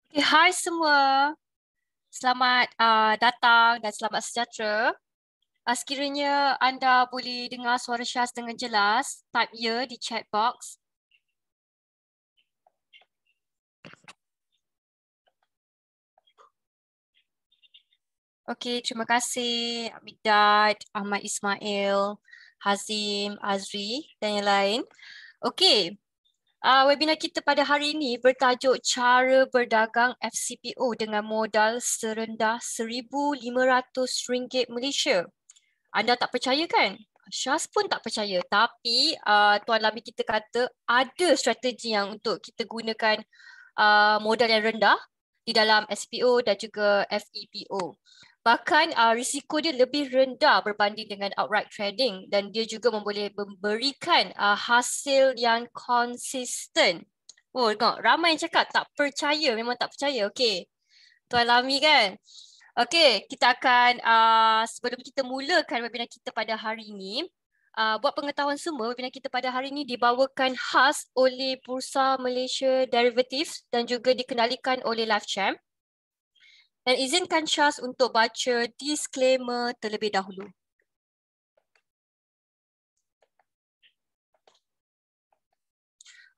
Okay, hai semua. Selamat datang dan selamat sejahtera. Sekiranya anda boleh dengar suara Syaz dengan jelas, type ya di chat box. Okey, terima kasih Mikdad, Ahmad Ismail, Hazim, Azri dan yang lain. Okey, webinar kita pada hari ini bertajuk Cara Berdagang FCPO dengan modal serendah RM1,500 Malaysia. Anda tak percaya kan? Syaz pun tak percaya. Tapi Tuan Lami kita kata ada strategi yang untuk kita gunakan modal yang rendah di dalam SPO dan juga FEPO. Bahkan risiko dia lebih rendah berbanding dengan outright trading dan dia juga boleh memberikan hasil yang konsisten. Oh, tengok, ramai yang cakap tak percaya, memang tak percaya. Okey, Tuan Lami kan? Okey, kita akan sebelum kita mulakan webinar kita pada hari ini, buat pengetahuan semua, webinar kita pada hari ini dibawakan khas oleh Bursa Malaysia Derivatives dan juga dikendalikan oleh LifeChamp. Dan izinkan Syaz untuk baca disclaimer terlebih dahulu.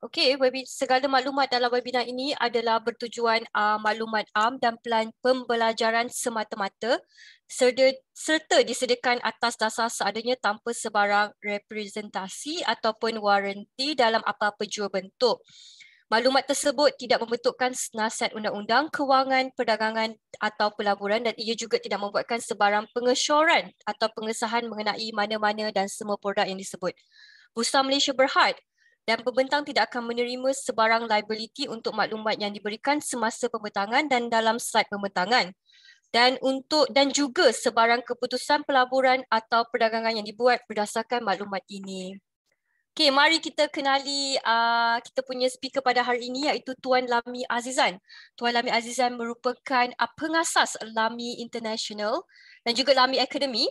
Okey, segala maklumat dalam webinar ini adalah bertujuan maklumat am dan pembelajaran semata-mata serta disediakan atas dasar seadanya tanpa sebarang representasi ataupun waranti dalam apa-apa jua bentuk. Maklumat tersebut tidak membentukkan nasihat undang-undang, kewangan, perdagangan atau pelaburan dan ia juga tidak membuatkan sebarang pengesyoran atau pengesahan mengenai mana-mana dan semua produk yang disebut. Bursa Malaysia Berhad dan pembentang tidak akan menerima sebarang liability untuk maklumat yang diberikan semasa pembentangan dan dalam slide pembentangan. Dan juga sebarang keputusan pelaburan atau perdagangan yang dibuat berdasarkan maklumat ini. Okey, mari kita kenali kita punya speaker pada hari ini iaitu Tuan Lami Azizan. Tuan Lami Azizan merupakan pengasas Lami International dan juga Lami Academy.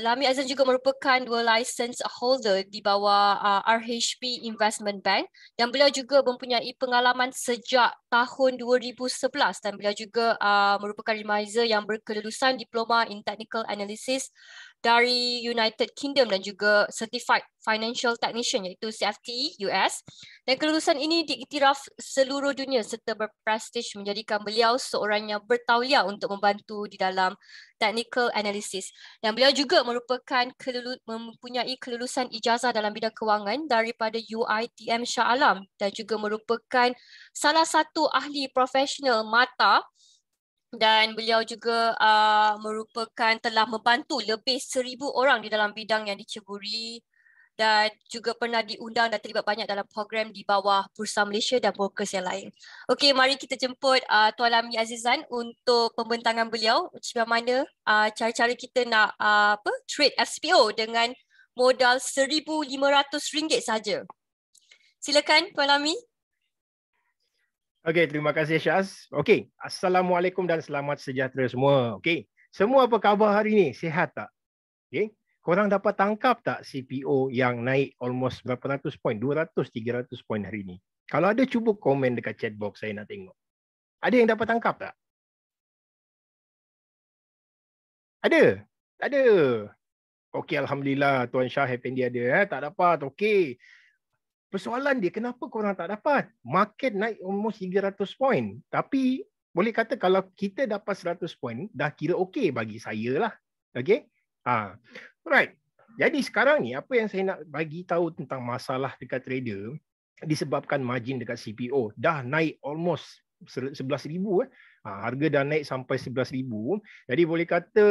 Lami Azizan juga merupakan dua license holder di bawah RHB Investment Bank dan beliau juga mempunyai pengalaman sejak tahun 2011 dan beliau juga merupakan remiser yang berkelulusan Diploma in Technical Analysis dari United Kingdom dan juga Certified Financial Technician iaitu CFTE US. Dan kelulusan ini diiktiraf seluruh dunia serta berprestij menjadikan beliau seorang yang bertauliah untuk membantu di dalam technical analysis. Dan beliau juga mempunyai kelulusan ijazah dalam bidang kewangan daripada UiTM Shah Alam dan juga merupakan salah satu ahli profesional mata dan beliau juga telah membantu lebih 1,000 orang di dalam bidang yang diceburi dan juga pernah diundang dan terlibat banyak dalam program di bawah Bursa Malaysia dan brokers yang lain. Okey, mari kita jemput Tuan Lami Azizan untuk pembentangan beliau macam mana cara-cara kita nak trade FCPO dengan modal RM1,500 saja. Silakan Tuan Lami. Okey, terima kasih Syaz. Okey, Assalamualaikum dan selamat sejahtera semua. Okey, semua apa khabar hari ni? Sihat tak? Okey, korang dapat tangkap tak CPO yang naik almost berapa ratus poin? 200, 300 poin hari ni. Kalau ada, cuba komen dekat chat box, saya nak tengok. Ada yang dapat tangkap tak? Ada? Tak ada? Okey, Alhamdulillah Tuan Shah Effendi ada. Tak dapat, okey. Persoalan dia, kenapa korang tak dapat? Market naik almost 300 poin. Tapi boleh kata kalau kita dapat 100 poin, dah kira okey bagi saya lah. Okey? Right. Jadi sekarang ni, apa yang saya nak bagi tahu tentang masalah dekat trader, disebabkan margin dekat CPO dah naik almost 11,000. Harga dah naik sampai 11,000. Jadi boleh kata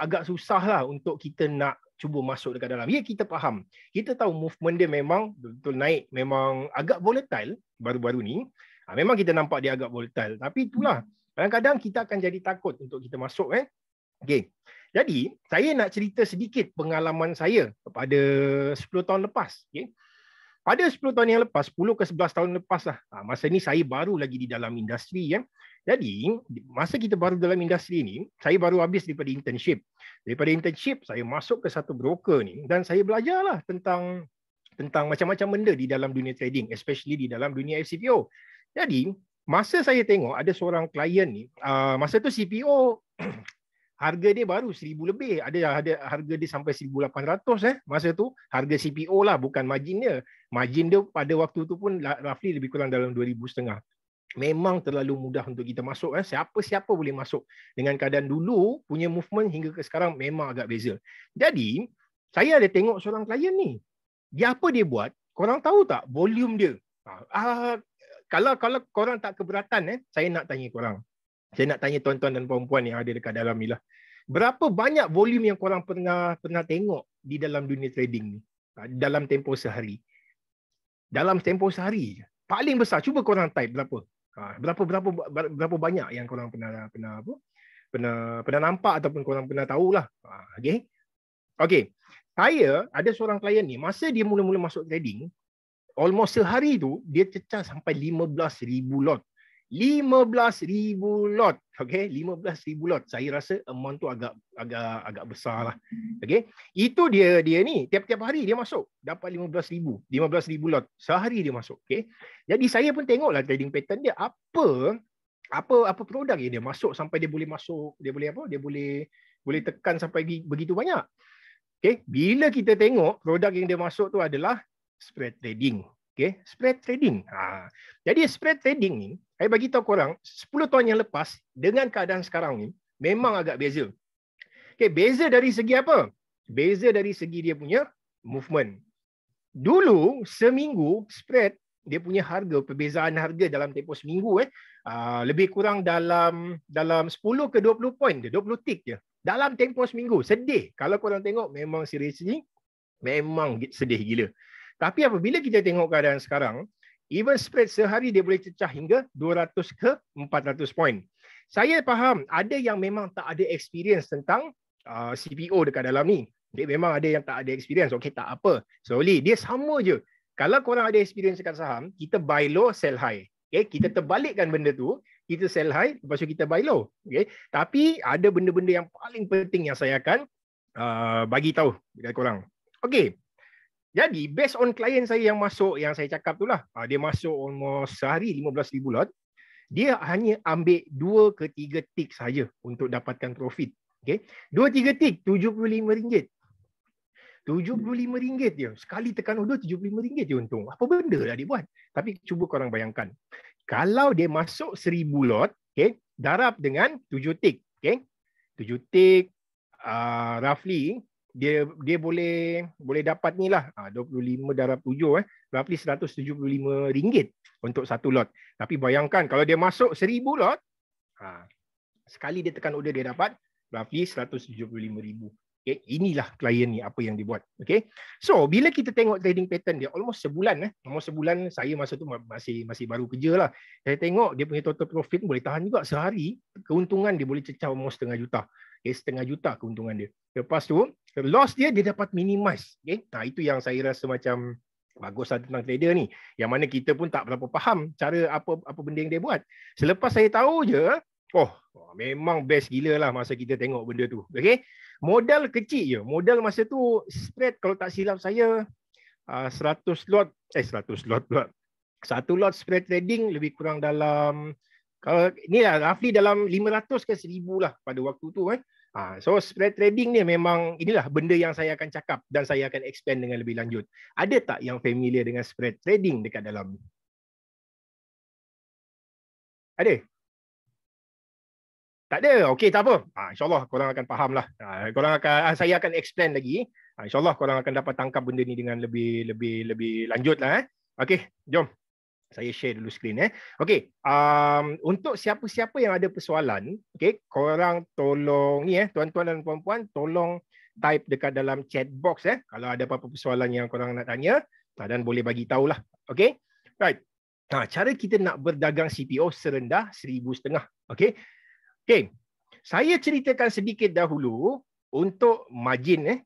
agak susah lah untuk kita nak cuba masuk dekat dalam. Ya, kita faham. Kita tahu movement dia memang betul naik, memang agak volatile baru-baru ni. Memang kita nampak dia agak volatile. Tapi itulah, kadang-kadang kita akan jadi takut untuk kita masuk. Okay. Jadi, saya nak cerita sedikit pengalaman saya pada 10 tahun lepas. Okay. Pada 10 tahun yang lepas, 10 ke 11 tahun lepas lah. Masa ni saya baru lagi di dalam industri. Jadi, masa kita baru dalam industri ni, saya baru habis daripada internship. Daripada internship, saya masuk ke satu broker ni dan saya belajarlah tentang macam-macam benda di dalam dunia trading, especially di dalam dunia FCPO. Jadi, Masa saya tengok ada seorang klien ni, masa tu CPO harga dia baru 1,000 lebih. Ada harga dia sampai 1,800 masa tu. Harga CPO lah, bukan margin dia. Margin dia pada waktu tu pun roughly lebih kurang dalam 2,500. Memang terlalu mudah untuk kita masuk. Siapa-siapa boleh masuk. Dengan keadaan dulu punya movement hingga ke sekarang memang agak beza. Jadi, saya ada tengok seorang klien ni. Apa dia buat? Korang tahu tak volume dia? Kalau korang tak keberatan, saya nak tanya korang. Saya nak tanya tuan-tuan dan puan-puan yang ada dekat dalam ni lah. Berapa banyak volume yang korang pernah tengok di dalam dunia trading ni? Dalam tempoh sehari. Dalam tempoh sehari. Paling besar. Cuba korang type berapa. Berapa banyak yang korang pernah nampak ataupun korang pernah tahulah. Okay. Saya ada seorang klien ni, masa dia mula-mula masuk trading, almost sehari tu dia cecah sampai 15,000 lot. 15,000 lot. Okay, 15,000 lot. Saya rasa amount tu agak besar lah. Okay, itu dia ni tiap-tiap hari dia masuk dapat 15,000 lot sehari dia masuk. Okay, jadi saya pun tengoklah trading pattern dia, apa produk yang dia masuk sampai dia boleh masuk, dia boleh tekan sampai begitu banyak. Okay, bila kita tengok produk yang dia masuk tu adalah spread trading. Okay, spread trading. Jadi spread trading ni, saya bagi tahu korang, 10 tahun yang lepas dengan keadaan sekarang ni memang agak beza. Okay, beza dari segi apa? Beza dari segi dia punya movement. Dulu seminggu spread dia punya harga, perbezaan harga dalam tempoh seminggu lebih kurang dalam 10 ke 20 point je, 20 tick je. Dalam tempoh seminggu. Sedih. Kalau korang tengok memang seriously memang sedih gila. Tapi apabila kita tengok keadaan sekarang, even spread sehari dia boleh cecah hingga 200 ke 400 point. Saya faham ada yang memang tak ada experience tentang CPO dekat dalam ni. Okay, memang ada yang tak ada experience. Okey, tak apa. Slowly, dia sama je. Kalau korang ada experience dekat saham, kita buy low, sell high. Okay, kita terbalikkan benda tu. Kita sell high, lepas tu kita buy low. Okay, tapi ada benda-benda yang paling penting yang saya akan bagi tahu dekat korang. Okey. Jadi, based on klien saya yang masuk, yang saya cakap tu lah. Dia masuk almost sehari 15,000 lot. Dia hanya ambil 2 ke 3 tick saja untuk dapatkan profit. Okay, 2-3 tick, RM75. RM75 dia. Sekali tekan order RM75 dia untung. Apa benda lah dia buat? Tapi cuba korang bayangkan. Kalau dia masuk 1,000 lot, okay, darab dengan 7 tick. Okay, 7 tick, roughly, dia boleh dapat ni lah. 25 darab 7, roughly RM175 untuk satu lot. Tapi bayangkan kalau dia masuk 1,000 lot, sekali dia tekan order dia dapat roughly RM175,000. Okay, inilah klien ni apa yang dia buat. Okay, so bila kita tengok trading pattern dia almost sebulan, saya masa tu masih baru kerja lah. Saya tengok dia punya total profit boleh tahan juga sehari. Keuntungan dia boleh cecah almost RM1,500,000. Okay, RM1,500,000 keuntungan dia. Lepas tu loss dia dapat minimize. Okay, itu yang saya rasa macam baguslah tentang trader ni. Yang mana kita pun tak berapa faham cara apa benda yang dia buat. Selepas saya tahu je, memang best gila lah masa kita tengok benda tu. Okay, modal kecil je. Modal masa tu spread kalau tak silap saya 100 lot pula. Satu lot spread trading lebih kurang dalam, kalau ni lah roughly dalam 500 ke 1,000 lah pada waktu tu. So spread trading ni memang inilah benda yang saya akan cakap dan saya akan expand dengan lebih lanjut. Ada tak yang familiar dengan spread trading dekat dalam ni? Ada? Tak ada. Okey, tak apa. InsyaAllah korang akan faham lah. Saya akan explain lagi. InsyaAllah korang akan dapat tangkap benda ni dengan lebih lanjut lah. Okey, jom. Saya share dulu skrin. Okey, untuk siapa-siapa yang ada persoalan, okey, korang tolong ni tuan-tuan dan puan-puan, tolong type dekat dalam chat box kalau ada apa-apa persoalan yang korang nak tanya, dan boleh bagi tahulah. Okey. Right. Cara kita nak berdagang CPO serendah 1,500. Okey. Okey. Saya ceritakan sedikit dahulu untuk margin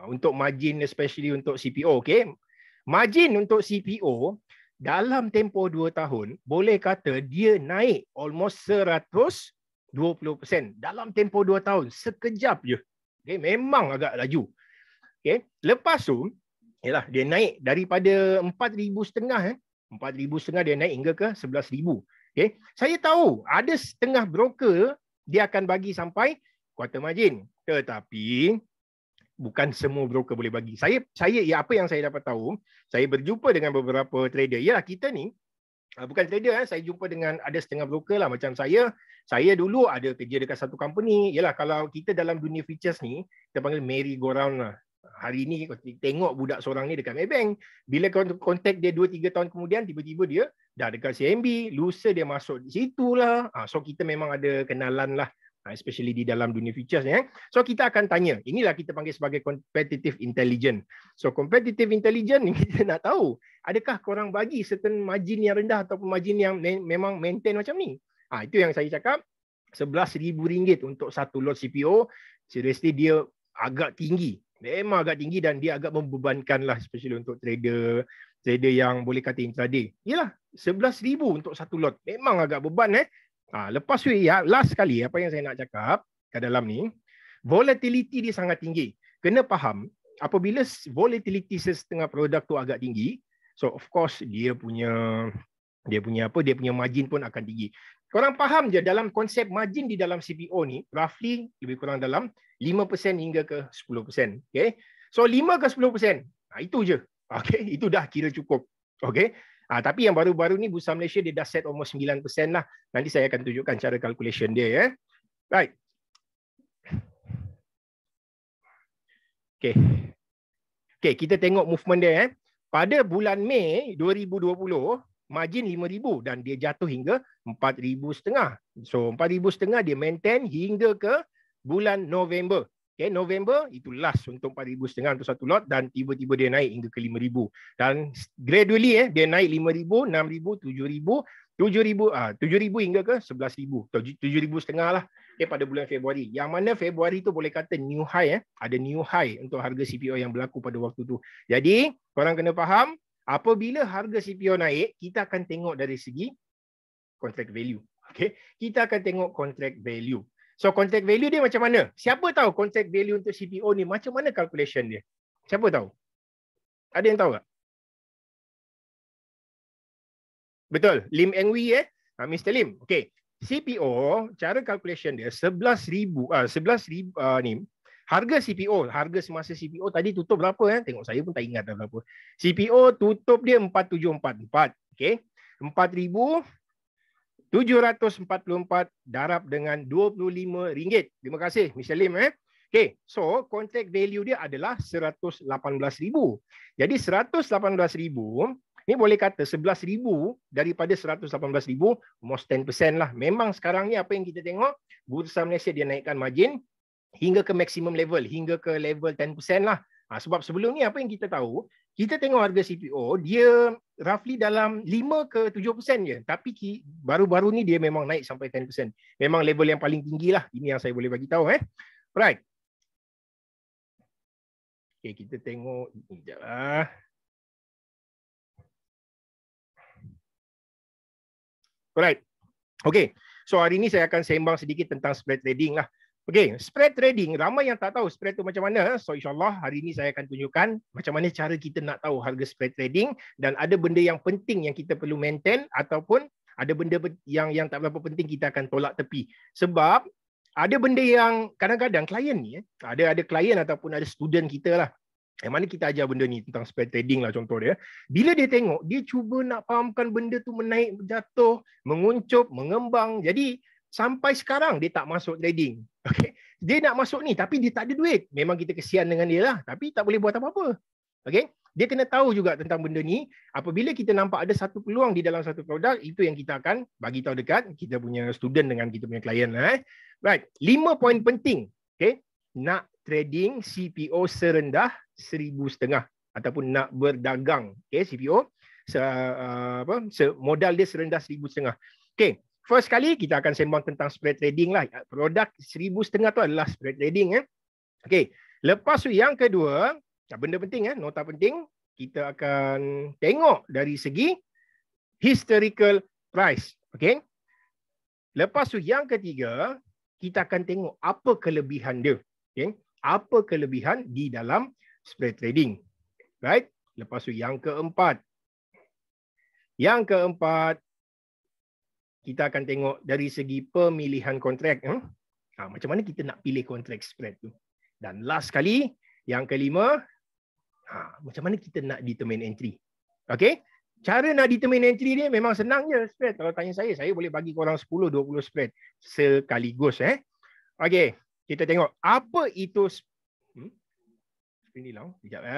untuk margin especially untuk CPO, okey. Margin untuk CPO dalam tempoh 2 tahun, boleh kata dia naik almost 120% dalam tempoh 2 tahun. Sekejap je. Okay, memang agak laju. Okay. Lepas tu, yalah, dia naik daripada 4,500 4,500 dia naik hingga ke 11,000. Okay. Saya tahu ada setengah broker dia akan bagi sampai quarter margin. Tetapi bukan semua broker boleh bagi. Apa yang saya dapat tahu, saya berjumpa dengan beberapa trader. Ya, kita ni bukan trader, saya jumpa dengan ada setengah broker lah macam saya. Saya dulu ada kerja dekat satu company. Yalah, kalau kita dalam dunia futures ni, kita panggil merry go round lah. Hari ni tengok budak seorang ni dekat Maybank. Bila kontak dia 2-3 tahun kemudian, tiba-tiba dia dah dekat CMB. Lusa dia masuk di situ lah. So kita memang ada kenalan lah. Especially di dalam dunia futures ni. So kita akan tanya, inilah kita panggil sebagai competitive intelligence. So competitive intelligence ni kita nak tahu, adakah korang bagi certain margin yang rendah ataupun margin yang memang maintain macam ni. Itu yang saya cakap, RM11,000 untuk satu lot CPO, seriously dia agak tinggi. Memang agak tinggi dan dia agak membebankan lah, especially untuk trader yang boleh kata intraday. Yalah, RM11,000 untuk satu lot. Memang agak beban lepas tu last sekali apa yang saya nak cakap kat dalam ni, volatility dia sangat tinggi. Kena faham, apabila volatility setengah produk tu agak tinggi, so of course dia punya margin pun akan tinggi. Korang faham je dalam konsep margin di dalam CPO ni roughly lebih kurang dalam 5% hingga ke 10%. Okay? So 5 ke 10%. Itu je. Okay? Itu dah kira cukup. Okay? Tapi yang baru-baru ni Bursa Malaysia dia dah set almost 9% lah. Nanti saya akan tunjukkan cara calculation dia. Right. Okay, kita tengok movement dia. Pada bulan Mei 2020, margin 5,000 dan dia jatuh hingga 4,500. So 4,500 dia maintain hingga ke bulan November. Okay, November itu last untuk 4,500 untuk satu lot dan tiba-tiba dia naik hingga ke 5,000. Dan gradually dia naik 5,000, 6,000, 7,000, 7,000 hingga ke 11,000. 7,500 lah pada bulan Februari. Yang mana Februari tu boleh kata new high. Ada new high untuk harga CPO yang berlaku pada waktu tu. Jadi, korang kena faham, apabila harga CPO naik, kita akan tengok dari segi contract value. Okay? Kita akan tengok contract value. So contract value dia macam mana? Siapa tahu contract value untuk CPO ni macam mana calculation dia? Siapa tahu? Ada yang tahu tak? Betul. Lim Eng Wee Mr. Lim. Okay. CPO, cara calculation dia 11,000 ni. Harga CPO, harga semasa CPO tadi tutup berapa? Tengok saya pun tak ingat dah berapa. CPO tutup dia 4,744. Okay. 4,744 darab dengan RM25. Terima kasih Mr. Lim. Okay, so contract value dia adalah 118,000. Jadi 118,000 ni boleh kata 11,000 daripada 118,000 almost 10% lah. Memang sekarang ni apa yang kita tengok, Bursa Malaysia dia naikkan margin hingga ke maximum level, hingga ke level 10% lah. Sebab sebelum ni apa yang kita tahu, kita tengok harga CPO, dia roughly dalam 5 ke 7% je. Tapi baru-baru ni dia memang naik sampai 10%. Memang level yang paling tinggi lah. Ini yang saya boleh bagi tahu. Right. Okay, kita tengok. Sekejap lah. Right. Okay. So hari ni saya akan sembang sedikit tentang spread trading lah. Okay, spread trading, ramai yang tak tahu spread tu macam mana. So insyaAllah hari ini saya akan tunjukkan macam mana cara kita nak tahu harga spread trading dan ada benda yang penting yang kita perlu maintain ataupun ada benda yang tak berapa penting kita akan tolak tepi. Sebab ada benda yang kadang-kadang klien ni, ada klien ataupun ada student kita lah, yang mana kita ajar benda ni tentang spread trading lah contoh dia. Bila dia tengok, dia cuba nak fahamkan benda tu menaik, jatuh, menguncup, mengembang. Jadi sampai sekarang dia tak masuk trading. Okay. Dia nak masuk ni tapi dia tak ada duit. Memang kita kesian dengan dia lah. Tapi tak boleh buat apa-apa. Okay. Dia kena tahu juga tentang benda ni. Apabila kita nampak ada satu peluang di dalam satu produk, itu yang kita akan bagi tahu dekat kita punya student dengan kita punya klien. Right. 5 poin penting. Okay. Nak trading CPO serendah 1,500 ataupun nak berdagang. Okay. CPO modal dia serendah 1,500. Okay. First kali kita akan sembang tentang spread trading lah. Produk 1,500 tu adalah spread trading. Okay. Lepas tu yang kedua, benda penting, nota penting, kita akan tengok dari segi historical price. Okay. Lepas tu yang ketiga, kita akan tengok apa kelebihan dia. Okay. Apa kelebihan di dalam spread trading. Right. Lepas tu yang keempat. kita akan tengok dari segi pemilihan kontrak. Macam mana kita nak pilih kontrak spread tu. Dan last kali, yang kelima, macam mana kita nak determine entry. Okay? Cara nak determine entry dia memang senang je spread. Kalau tanya saya boleh bagi korang 10-20 spread sekaligus. Okay, kita tengok apa itu screen ni lah.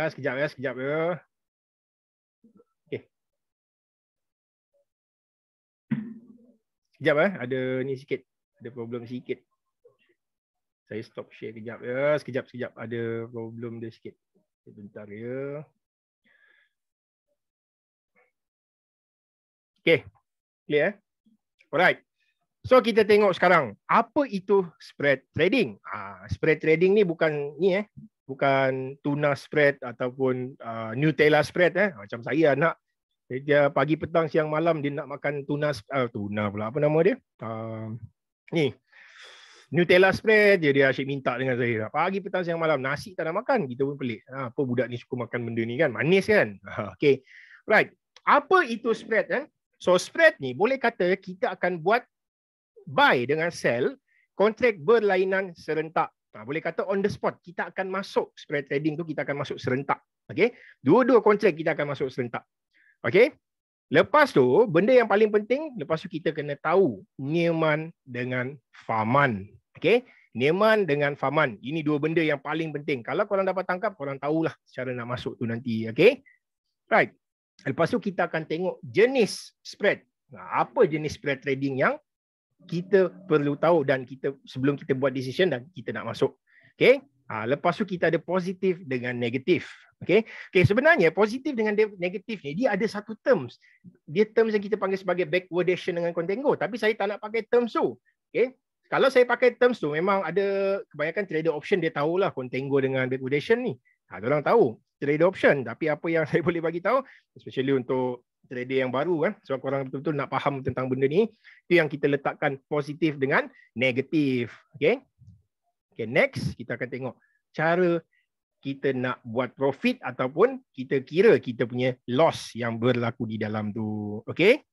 Sekejap ya. Okay. Sekejap ada ni sikit. Ada problem sikit. Saya stop share kejap ya. Sekejap. Ada problem dia sikit. Sebentar ya. Okay. Clear? Alright. So kita tengok sekarang. Apa itu spread trading? Spread trading ni bukan ni bukan tuna spread ataupun Nutella spread Macam saya nak dia pagi petang siang malam dia nak makan tuna pula apa nama dia? Ni. Nutella spread dia asyik minta dengan saya. Pagi petang siang malam nasi tak nak makan. Kita pun pelik. Apa budak ni suka makan benda ni kan? Manis kan? Okay. Right. Apa itu spread So spread ni boleh kata kita akan buat buy dengan sell kontrak berlainan serentak. Boleh kata on the spot kita akan masuk spread trading tu kita akan masuk serentak. Okey. Dua-dua kontrak kita akan masuk serentak. Okey. Lepas tu benda yang paling penting lepas tu kita kena tahu Nyeman dengan Faman. Okey. Nyeman dengan Faman. Ini dua benda yang paling penting. Kalau korang dapat tangkap korang tahulah cara nak masuk tu nanti. Okey. Right. Lepas tu kita akan tengok jenis spread. Apa jenis spread trading yang kita perlu tahu dan kita sebelum kita buat decision dan kita nak masuk. Okay. Lepas tu kita ada positif dengan negatif. Okay. Sebenarnya positif dengan negatif ni dia ada satu terms. Dia terms yang kita panggil sebagai backwardation dengan contango. Tapi saya tak nak pakai terms tu. Okay. Kalau saya pakai terms tu memang ada kebanyakan trader option dia tahulah contango dengan backwardation ni. Diorang tahu trader option. Tapi apa yang saya boleh bagi tahu, especially untuk trader yang baru sebab korang betul-betul nak faham tentang benda ni, itu yang kita letakkan positif dengan negatif. Okay, next kita akan tengok cara kita nak buat profit ataupun kita kira kita punya loss yang berlaku di dalam tu. Okay.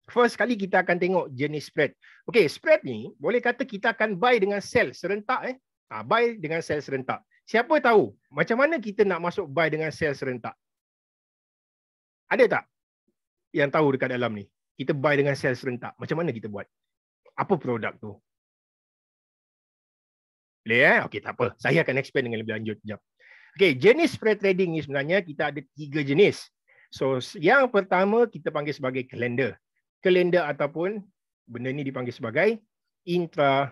First kali kita akan tengok jenis spread. Okay, spread ni boleh kata kita akan buy dengan sell serentak. Buy dengan sell serentak. Siapa tahu macam mana kita nak masuk buy dengan sell serentak? Ada tak yang tahu dekat dalam ni? Kita buy dengan sell serentak. Macam mana kita buat? Apa produk tu? Boleh Okey, tak apa. Saya akan explain dengan lebih lanjut sekejap. Okey, jenis spread trading ni sebenarnya kita ada 3 jenis. So, yang pertama kita panggil sebagai kalender. Kalender ataupun benda ni dipanggil sebagai intra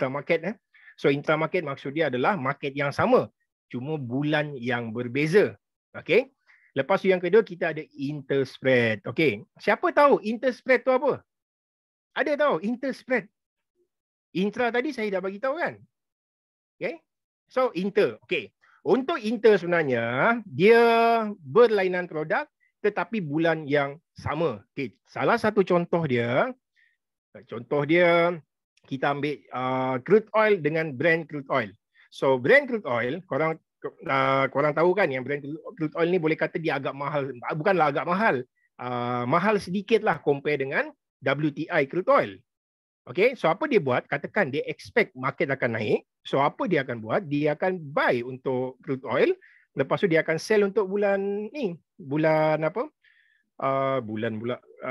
market. So intra market maksud dia adalah market yang sama, cuma bulan yang berbeza. Okey. Lepas tu yang kedua kita ada interspread. Okey. Siapa tahu interspread tu apa? Ada tahu interspread? Intra tadi saya dah bagi tahu kan? Okey. So inter. Okey. Untuk inter sebenarnya dia berlainan produk tetapi bulan yang sama. Okey. Salah satu contoh dia kita ambil crude oil dengan Brent crude oil. So Brent crude oil, korang tahu kan yang Brent crude oil ni boleh kata dia agak mahal. Bukanlah agak mahal. Mahal sedikit lah compare dengan WTI crude oil. Okay, so apa dia buat? Katakan dia expect market akan naik. So apa dia akan buat? Dia akan buy untuk crude oil. Lepas tu dia akan sell untuk bulan ni. Bulan apa?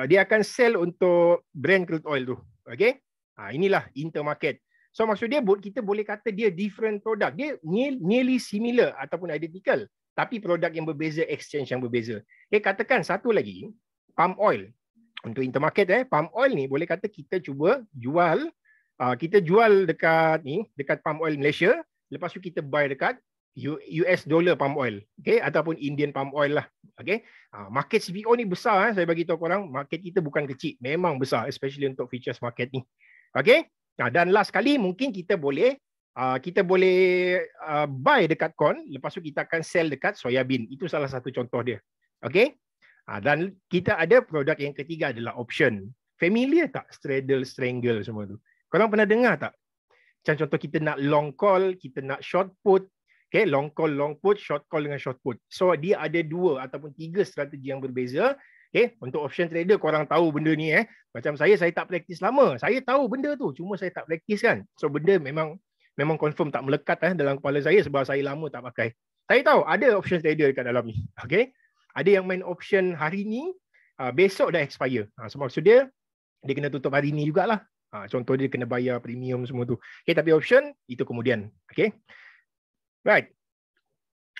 Dia akan sell untuk Brent crude oil tu. Okay. Inilah intermarket. So maksud dia kita boleh kata dia different product. Dia nearly similar ataupun identical. Tapi produk yang berbeza, exchange yang berbeza. Katakan satu lagi, palm oil. Untuk intermarket, palm oil ni boleh kata kita cuba jual. Kita jual dekat palm oil Malaysia. Lepas tu kita buy dekat US dollar palm oil. Okay? Ataupun Indian palm oil lah. Okay? Market CPO ni besar. Saya bagi tahu korang, market kita bukan kecil. Memang besar, especially untuk futures market ni. Okay? Dan last kali mungkin kita boleh buy dekat corn, lepas tu kita akan sell dekat soya bean. Itu salah satu contoh dia. Okay? Dan kita ada produk yang ketiga adalah option. Familiar tak? Straddle, strangle semua tu. Korang pernah dengar tak? Macam contoh kita nak long call, kita nak short put. Okay, long call, long put, short call dengan short put. So dia ada 2 ataupun 3 strategi yang berbeza Okay, untuk option trader korang tahu benda ni Macam saya tak praktis lama. Saya tahu benda tu, cuma saya tak praktis kan. So benda memang confirm tak melekat dalam kepala saya sebab saya lama tak pakai. Saya tahu ada option trader dekat dalam ni. Okay, ada yang main option hari ni, besok dah expire. So maksud dia kena tutup hari ni jugalah. Contoh dia kena bayar premium semua tu. Okay, tapi option itu kemudian. Okay, right.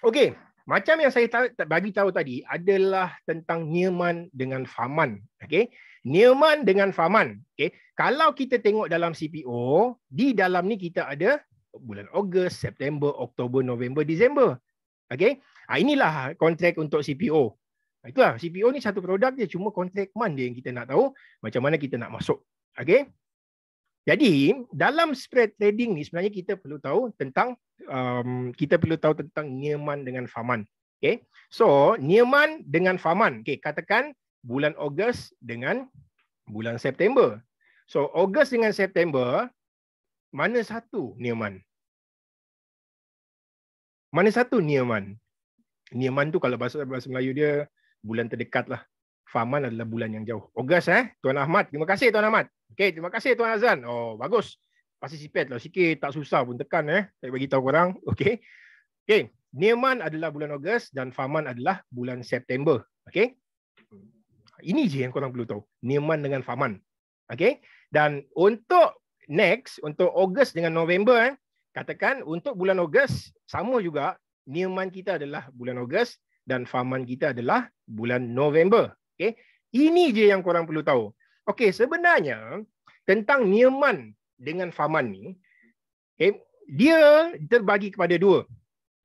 Okay, macam yang saya bagi tahu tadi adalah tentang Nyeman dengan Faman. Okay, Nyeman dengan Faman. Okay, kalau kita tengok dalam CPO, di dalam ni kita ada bulan Ogos, September, Oktober, November, Disember. Okay, inilah kontrak untuk CPO. Itulah, CPO ni satu produk je, cuma kontrak month dia yang kita nak tahu macam mana kita nak masuk. Okay, jadi dalam spread trading ni sebenarnya kita perlu tahu tentang Nyeman dengan Faman. Okay, so Nyeman dengan Faman. Okay, katakan bulan Ogos dengan bulan September. So Ogos dengan September, mana satu Nyeman? Mana satu Nyeman? Nyeman tu kalau bahasa Melayu dia bulan terdekat lah. Faman adalah bulan yang jauh. Ogos Tuan Ahmad. Terima kasih Tuan Ahmad. Okey, terima kasih Tuan Azan. Oh, bagus. Participate lah sikit, tak susah pun tekan saya bagi tahu korang. Okey. Okey, Nyeman adalah bulan Ogos dan Faman adalah bulan September. Okey. Ini je yang korang perlu tahu. Nyeman dengan Faman. Okey. Dan untuk next, untuk Ogos dengan November katakan untuk bulan Ogos sama juga, Nyeman kita adalah bulan Ogos dan Faman kita adalah bulan November. Okay. Ini je yang korang perlu tahu. Okay, sebenarnya tentang Nyeman dengan Faman ni, okay, dia terbagi kepada dua.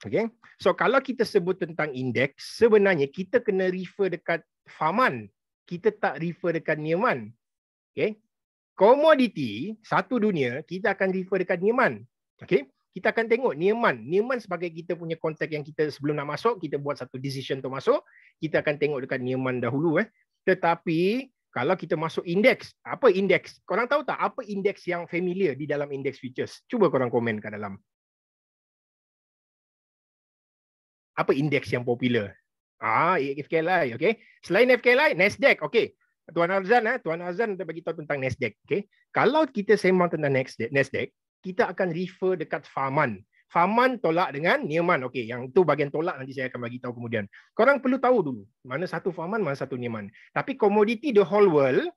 Okay. So kalau kita sebut tentang indeks, sebenarnya kita kena refer dekat Faman. Kita tak refer dekat Nyeman. Okay. Komoditi, satu dunia, kita akan refer dekat Nyeman. Okay. Kita akan tengok Nyeman. Nyeman sebagai kita punya kontrak yang kita sebelum nak masuk, kita buat satu decision untuk masuk, kita akan tengok dekat Nyeman dahulu. Tetapi kalau kita masuk indeks, apa indeks? Korang tahu tak apa indeks yang familiar di dalam indeks futures? Cuba korang komen kat dalam. Apa indeks yang popular? FKLI, okay. Selain FKLI, Nasdaq, okay. Tuan Azan dah bagi tahu tentang Nasdaq, okay. Kalau kita sembang tentang Nasdaq, kita akan refer dekat Faman. Faman tolak dengan Nyeman. Okey, yang tu bahagian tolak nanti saya akan bagi tahu kemudian. Korang perlu tahu dulu mana satu Faman, mana satu Nyeman. Tapi komoditi the whole world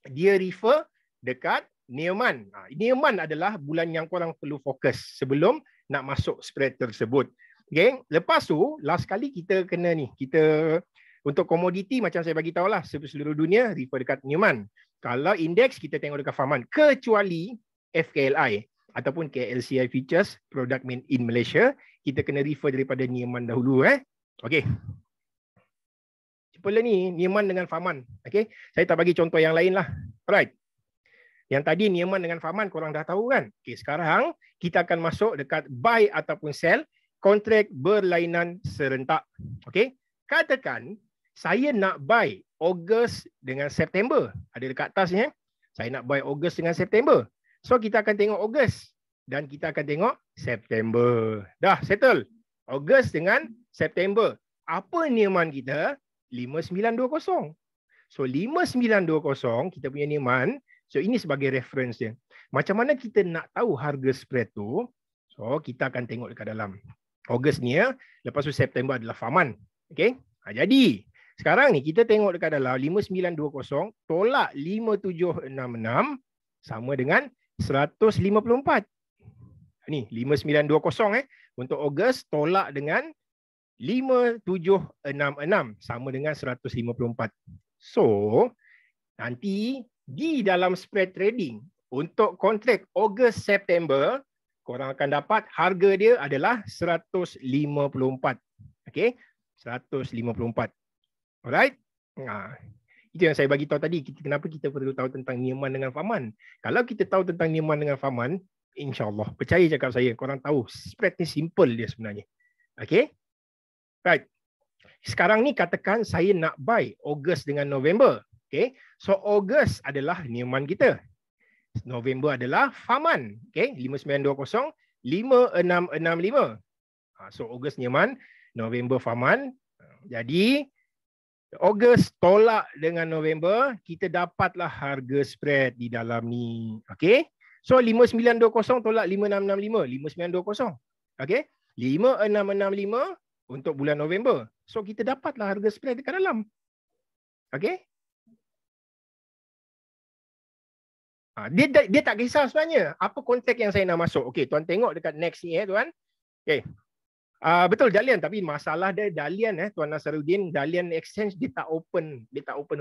dia refer dekat Nyeman. Nyeman adalah bulan yang korang perlu fokus sebelum nak masuk spread tersebut. Okey, lepas tu last kali kita kena ni, kita untuk komoditi macam saya bagi tahulah seluruh dunia refer dekat Nyeman. Kalau indeks kita tengok dekat Faman, kecuali FKLI ataupun KLCI Futures, product made in Malaysia, kita kena refer daripada Nyeman dahulu. Okey. Cepalah ni, Nyeman dengan Faman. Okey. Saya tak bagi contoh yang lain lah. Alright. Yang tadi Nyeman dengan Faman korang dah tahu kan? Okey, sekarang kita akan masuk dekat buy ataupun sell kontrak berlainan serentak. Okey. Katakan saya nak buy Ogos dengan September. Ada dekat atas ni. Saya nak buy Ogos dengan September. So kita akan tengok Ogos dan kita akan tengok September. Dah settle. Ogos dengan September. Apa Nyeman kita? 5920. So 5920 kita punya Nyeman. So ini sebagai reference dia. Macam mana kita nak tahu harga spread tu? So kita akan tengok dekat dalam. Ogos ni lepas tu September adalah Faman. Okey? Jadi sekarang ni kita tengok dekat dalam 5920 tolak 5766 sama dengan 154. Ni 5920 untuk Ogos tolak dengan 5766 sama dengan 154. So nanti di dalam spread trading untuk kontrak Ogos September korang akan dapat harga dia adalah 154. Okey, 154. Alright. Itu yang saya bagi tahu tadi. Kenapa kita perlu tahu tentang Nyeman dengan Faman. Kalau kita tahu tentang Nyeman dengan Faman, insyaAllah, percaya cakap saya, korang tahu spread ni simple dia sebenarnya. Okay. Right. Sekarang ni katakan saya nak buy Ogos dengan November. Okay. So Ogos adalah Nyeman kita. November adalah Faman. Okay. 5920, 5665. So Ogos Nyeman, November Faman. Jadi Ogos tolak dengan November, kita dapatlah harga spread di dalam ni. Okey. So 5920 tolak 5665, 5920. Okey. 5665 untuk bulan November. So kita dapatlah harga spread dekat dalam. Okey. Dia tak kisah sebenarnya apa kontrak yang saya nak masuk. Okey, tuan tengok dekat next ni tuan. Okey. Betul dalian, tapi masalah dia dalian Tuan Nasaruddin, dalian exchange dia tak open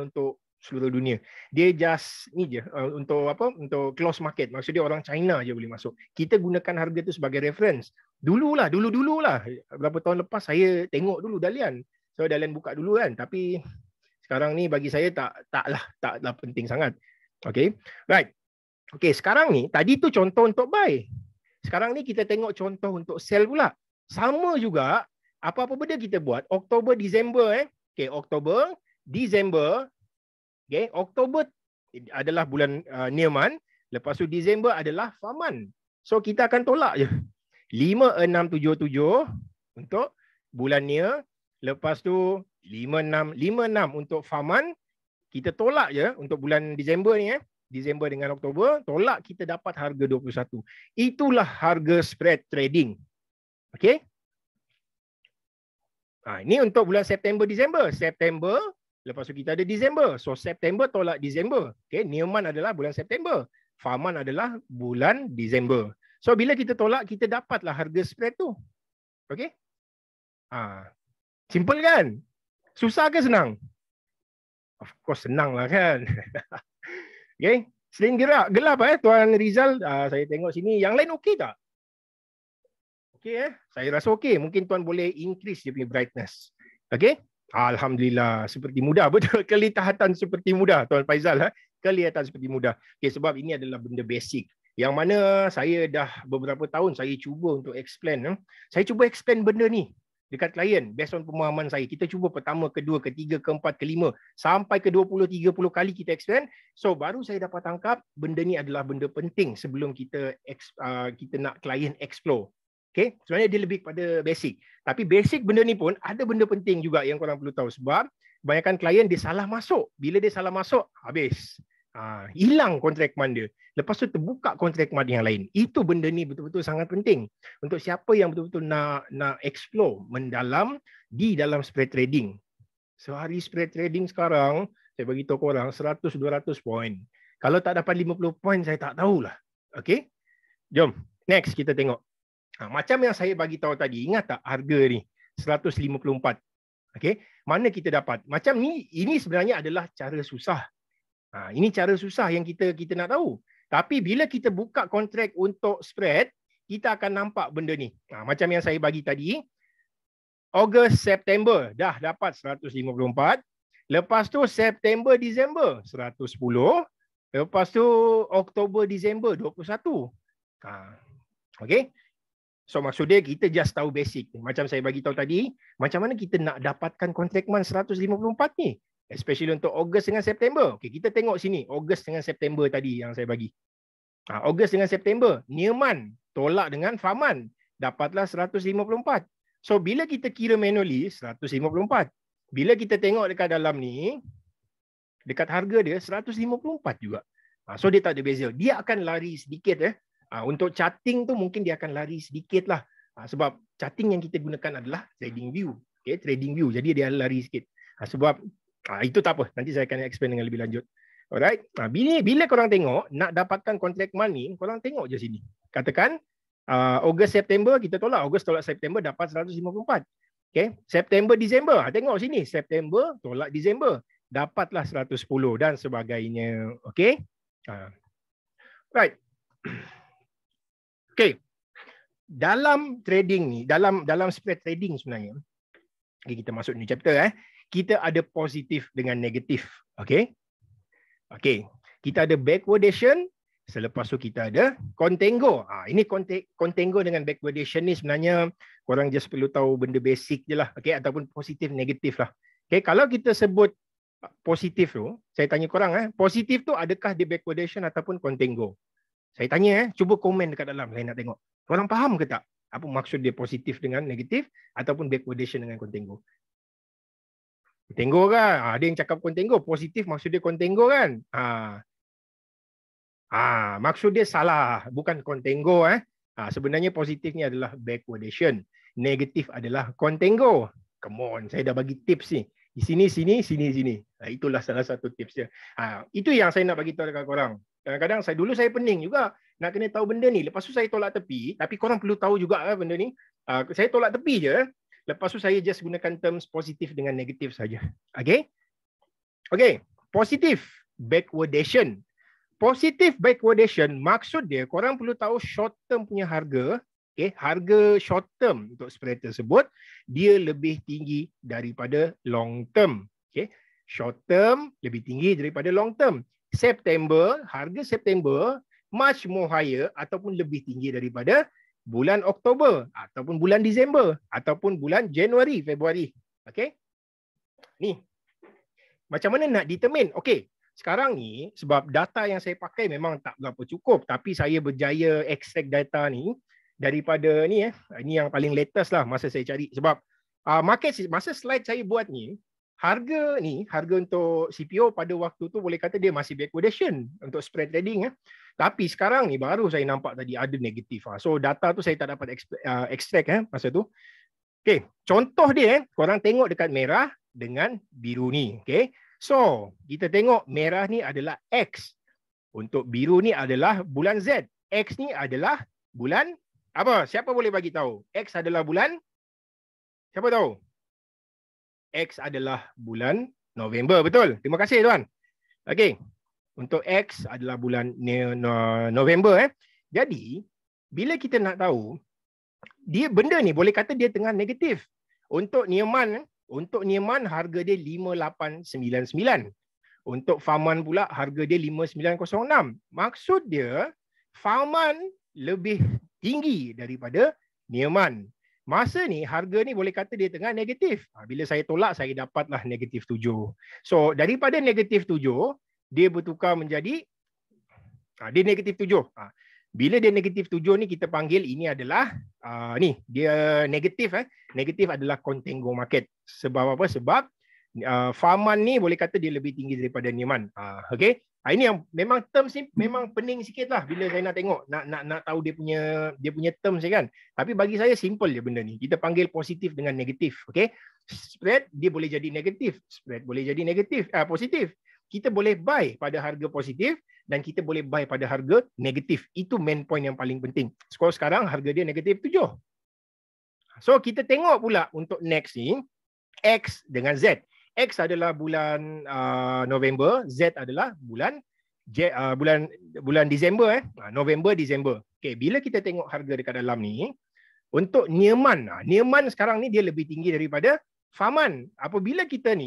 untuk seluruh dunia. Dia just ni je untuk apa? Untuk close market. Maksud dia orang China je boleh masuk. Kita gunakan harga tu sebagai reference. Dululah berapa tahun lepas saya tengok dulu dalian. So dalian buka dulu kan, tapi sekarang ni bagi saya taklah penting sangat. Okay, right. Okay, sekarang ni tadi tu contoh untuk buy. Sekarang ni kita tengok contoh untuk sell pula. Sama juga, apa-apa benda kita buat, Oktober, Disember. Okay, Oktober, Disember. Okay, Oktober adalah bulan near month. Lepas tu Disember adalah far month. So kita akan tolak je. 5677 untuk bulan near. Lepas tu 5656 untuk far month. Kita tolak je untuk bulan Disember ni. Disember dengan Oktober. Tolak, kita dapat harga 21. Itulah harga spread trading. Okey. Ini untuk bulan September, Disember. September, lepas tu kita ada Disember. So September tolak Disember. Okey, near month adalah bulan September. Far month adalah bulan Disember. So bila kita tolak, kita dapatlah harga spread tu. Okey. Simple kan? Susah ke senang? Of course senang lah kan. Okey. Selain gelap Tuan Rizal, saya tengok sini. Yang lain okey tak? Okey saya rasa okey. Mungkin tuan boleh increase dia punya brightness. Okey? Alhamdulillah, seperti mudah. Betul, kelihatan seperti mudah Tuan Faizal. Kelihatan seperti mudah. Okey, sebab ini adalah benda basic. Yang mana saya dah beberapa tahun saya cuba untuk explain. Saya cuba explain benda ni dekat klien based on pemahaman saya. Kita cuba pertama, kedua, ketiga, keempat, kelima sampai ke 20-30 kali kita explain. So baru saya dapat tangkap benda ni adalah benda penting sebelum kita nak klien explore. Okay, sebenarnya dia lebih kepada basic. Tapi basic benda ni pun ada benda penting juga yang korang perlu tahu. Sebab kebanyakan klien dia salah masuk. Bila dia salah masuk, habis. Hilang kontrak man dia. Lepas tu terbuka kontrak man yang lain. Itu benda ni betul-betul sangat penting. Untuk siapa yang betul-betul nak explore mendalam di dalam spread trading. Sehari spread trading sekarang, saya bagi tahu korang 100-200 poin. Kalau tak dapat 50 poin, saya tak tahulah. Okay, jom. Next kita tengok. Macam yang saya bagi tahu tadi, ingat tak harga ni 154. Okey, mana kita dapat? Macam ni, ini sebenarnya adalah cara susah. Ini cara susah yang kita nak tahu. Tapi bila kita buka kontrak untuk spread, kita akan nampak benda ni. Macam yang saya bagi tadi, Ogos, September dah dapat 154. Lepas tu September, Disember 110. Lepas tu Oktober, Disember 21. Okey. So maksud dia kita just tahu basic. Macam saya bagi tahu tadi, macam mana kita nak dapatkan kontrak month 154 ni? Especially untuk Ogos dengan September. Okey, kita tengok sini Ogos dengan September tadi yang saya bagi. Ogos dengan September, near month tolak dengan far month, dapatlah 154. So bila kita kira manually 154. Bila kita tengok dekat dalam ni, dekat harga dia 154 juga. So dia tak ada beza. Dia akan lari sedikit untuk charting tu mungkin dia akan lari sedikit lah. Sebab charting yang kita gunakan adalah trading view. Okay, trading view. Jadi dia lari sikit. Sebab itu tak apa. Nanti saya akan explain dengan lebih lanjut. Alright. Bila korang tengok nak dapatkan kontrak money, korang tengok je sini. Katakan Ogos September kita tolak. Ogos tolak September dapat 154. Okay. September Disember. Tengok sini. September tolak Disember. Dapatlah 110 dan sebagainya. Okay. Right. Okay. Dalam trading ni, dalam spread trading sebenarnya, okay, kita masuk ni chapter kita ada positif dengan negatif. Okay. Okay. Kita ada backwardation, selepas tu kita ada contango. Ini contango dengan backwardation ni sebenarnya korang just perlu tahu benda basic je lah. Okay. Ataupun positif, negatif lah. Okay. Kalau kita sebut positif tu, saya tanya korang, positif tu adakah dia backwardation ataupun contango? Saya tanya, cuba komen dekat dalam. Saya nak tengok. Korang faham ke tak? Apa maksud dia positif dengan negatif ataupun backwardation dengan contango? Contango kan? Ada yang cakap contango. Positif maksud dia contango kan? Maksud dia salah. Bukan contango. Sebenarnya positif ni adalah backwardation. Negatif adalah contango. Come on, saya dah bagi tips ni. Di sini, sini. Itulah salah satu tips dia. Itu yang saya nak bagi tahu dekat korang. Kadang-kadang dulu saya pening juga nak kena tahu benda ni. Lepas tu saya tolak tepi. Tapi korang perlu tahu juga benda ni. Saya tolak tepi je. Lepas tu saya just gunakan terms positif dengan negatif saja. Okay? Okay. Positif backwardation. Positif backwardation maksud dia korang perlu tahu short term punya harga. Okay, harga short term untuk spread tersebut dia lebih tinggi daripada long term. Okay, short term lebih tinggi daripada long term. Harga September much more higher ataupun lebih tinggi daripada bulan Oktober ataupun bulan Disember ataupun bulan Januari, Februari. Okay, ni macam mana nak determine? Okay, sekarang ni sebab data yang saya pakai memang tak berapa cukup, tapi saya berjaya extract data ni daripada ni ini yang paling latest lah masa saya cari. Sebab market masa slide saya buat ni harga untuk CPO pada waktu tu boleh kata dia masih backwardation untuk spread trading. Tapi sekarang ni baru saya nampak tadi ada negatif. So data tu saya tak dapat extract masa tu. Okay, contoh dia korang tengok dekat merah dengan biru ni. Okay, so kita tengok merah ni adalah X. Untuk biru ni adalah bulan Z. X ni adalah bulan apa? Siapa boleh bagi tahu? X adalah bulan? Siapa tahu? X adalah bulan November, betul? Terima kasih tuan. Okey. Untuk X adalah bulan November. Jadi, bila kita nak tahu, benda ni boleh kata dia tengah negatif. Untuk Nirman harga dia 5899. Untuk Farman pula harga dia 5906. Maksud dia, Farman lebih tinggi daripada Nirman. Masa ni harga ni boleh kata dia tengah negatif. Bila saya tolak saya dapatlah negatif 7. So daripada negatif 7 dia bertukar menjadi dia negatif 7. Bila dia negatif 7 ni kita panggil ini adalah dia negatif. Negatif adalah contango market. Sebab apa? Sebab Farman ni boleh kata dia lebih tinggi daripada Nirman. Okey. Ini yang memang terms ni memang pening sikit lah bila saya nak tengok, nak tahu dia punya terms kan. Tapi bagi saya simple je benda ni. Kita panggil positif dengan negatif. Okay? Spread dia boleh jadi negatif. Spread boleh jadi positif. Kita boleh buy pada harga positif dan kita boleh buy pada harga negatif. Itu main point yang paling penting. Sekarang harga dia negatif 7. So kita tengok pula untuk next ni X dengan Z. X adalah bulan November, Z adalah bulan Disember. November, Disember. Okay, bila kita tengok harga dekat dalam ni, untuk Nirman sekarang ni dia lebih tinggi daripada Farman. Apabila kita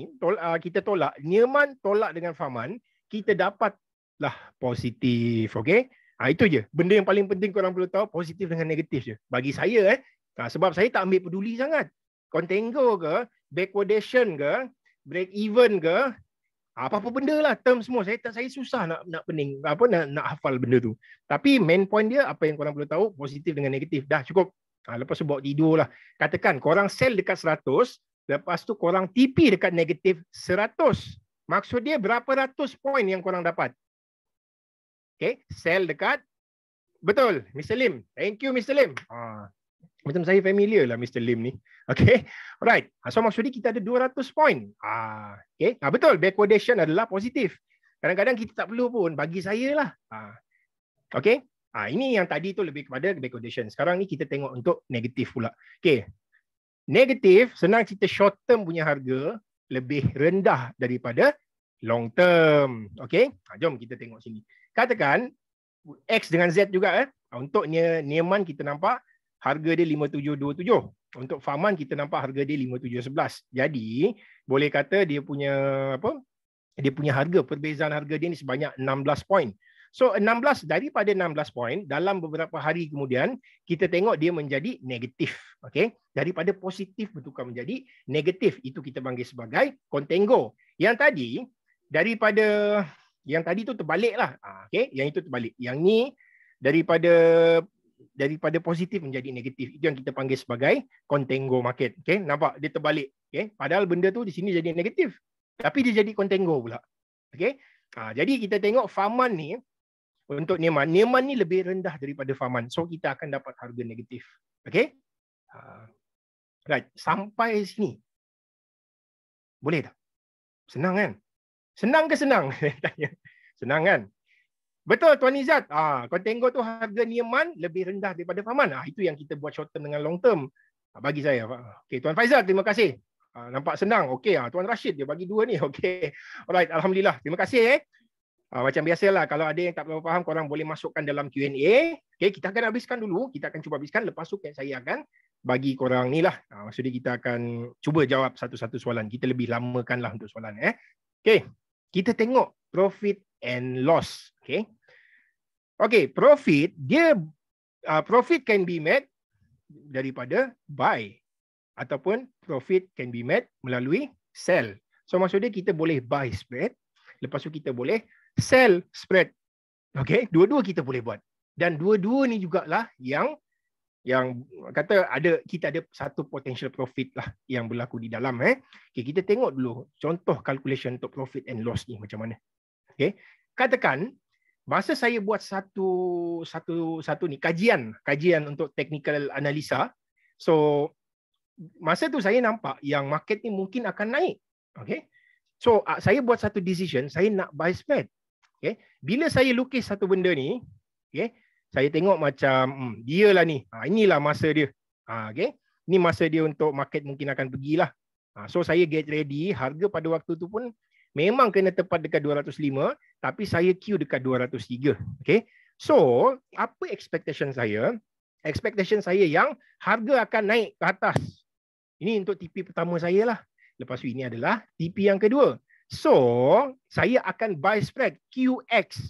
tolak Nirman tolak dengan Farman, kita dapatlah positif. Okay? Itu je. Benda yang paling penting korang perlu tahu, positif dengan negatif je. Bagi saya, sebab saya tak ambil peduli sangat. Contango ke, backwardation ke, break even ke, apa-apa benda lah, term semua saya susah nak pening nak hafal benda tu. Tapi main point dia apa yang korang perlu tahu, positif dengan negatif. Dah cukup. Lepas tu bawa tidur lah. Katakan korang sell dekat 100, lepas tu korang TP dekat negatif 100. Maksud dia berapa ratus point yang korang dapat? Okay, sell dekat, betul Mr. Lim. Thank you Mr. Lim. Macam saya familiar lah Mr. Lim ni. Okay. Alright. So maksudnya kita ada 200 point. Okay. Betul. Backwardation adalah positif. Kadang-kadang kita tak perlu pun. Bagi saya lah. Okay. Ini yang tadi tu lebih kepada backwardation. Sekarang ni kita tengok untuk negatif pula. Okay. Negatif, senang cerita short term punya harga lebih rendah daripada long term. Okay. Jom kita tengok sini. Katakan X dengan Z juga. Untuk Nirman kita nampak harga dia 5727. Untuk Farman kita nampak harga dia 5711. Jadi boleh kata dia punya harga, perbezaan harga dia ni sebanyak 16 point. So 16 daripada 16 point dalam beberapa hari kemudian kita tengok dia menjadi negatif. Okey, daripada positif bertukar menjadi negatif. Itu kita panggil sebagai contango. Yang tadi tu terbaliklah. Okey, yang itu terbalik. Yang ni daripada daripada positif menjadi negatif. Itu yang kita panggil sebagai contango market. Okay? Nampak? Dia terbalik. Okay? Padahal benda tu di sini jadi negatif. Tapi dia jadi contango pula. Okay? Jadi kita tengok Faman ni, untuk Neiman ni lebih rendah daripada Faman. So kita akan dapat harga negatif. Okay? Right. Sampai sini. Boleh tak? Senang kan? Senang ke senang? Senang kan? Betul Tuan Izzat. Kau tengok tu harga Neiman lebih rendah daripada Faman. Itu yang kita buat short term dengan long term. Bagi saya. Okay, Tuan Faizal, terima kasih. Nampak senang. Okey, Tuan Rashid dia bagi dua ni. Okey. Alright, alhamdulillah. Terima kasih. Macam biasalah, kalau ada yang tak berapa faham, korang boleh masukkan dalam Q&A. Okey, kita akan habiskan dulu. Kita akan cuba habiskan. Lepas tu saya akan bagi korang ni lah. Maksudnya kita akan cuba jawab satu-satu soalan. Kita lebih lamakan lah untuk soalan. Okey, kita tengok profit and loss. Okay, profit can be made daripada buy ataupun profit can be made melalui sell. So maksudnya kita boleh buy spread, lepas tu kita boleh sell spread. Okay, dua-dua kita boleh buat. Dan dua-dua ni jugalah yang kata kita ada satu potential profit lah yang berlaku di dalam. Okay, kita tengok dulu contoh calculation untuk profit and loss ni macam mana. Okay, katakan masa saya buat satu ni kajian untuk technical analisa. So masa tu saya nampak yang market ni mungkin akan naik. Okay, so saya buat satu decision, saya nak buy spread. Okay, bila saya lukis satu benda ni, okay, saya tengok macam dia lah ni. Inilah masa dia. Okay, ni masa dia untuk market mungkin akan pergilah. So saya get ready, harga pada waktu tu pun memang kena tepat dekat 205, tapi saya queue dekat 203. Okay. So, apa expectation saya? Expectation saya yang harga akan naik ke atas. Ini untuk TP pertama saya lah. Lepas tu ini adalah TP yang kedua. So, saya akan buy spread QX.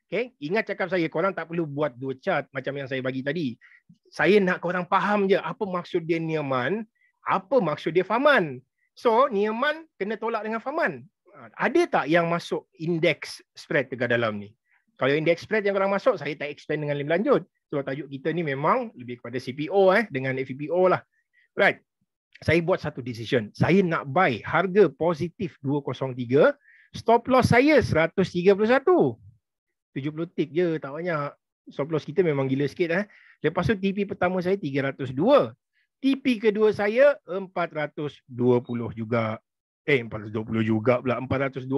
Okay. Ingat cakap saya, korang tak perlu buat dua chart macam yang saya bagi tadi. Saya nak korang faham je apa maksud dia Neiman, apa maksud dia Faman. So, Neiman kena tolak dengan Faman. Ada tak yang masuk index spread dekat dalam ni? Kalau index spread yang korang masuk, saya tak explain dengan lebih lanjut. So tajuk kita ni memang lebih kepada CPO dengan FVPO lah. Right. Saya buat satu decision. Saya nak buy harga positif 203. Stop loss saya 131. 70 tick je, tak banyak. Stop loss kita memang gila sikit. Lepas tu TP pertama saya 302. TP kedua saya 420 juga. 420 juga pula, 420.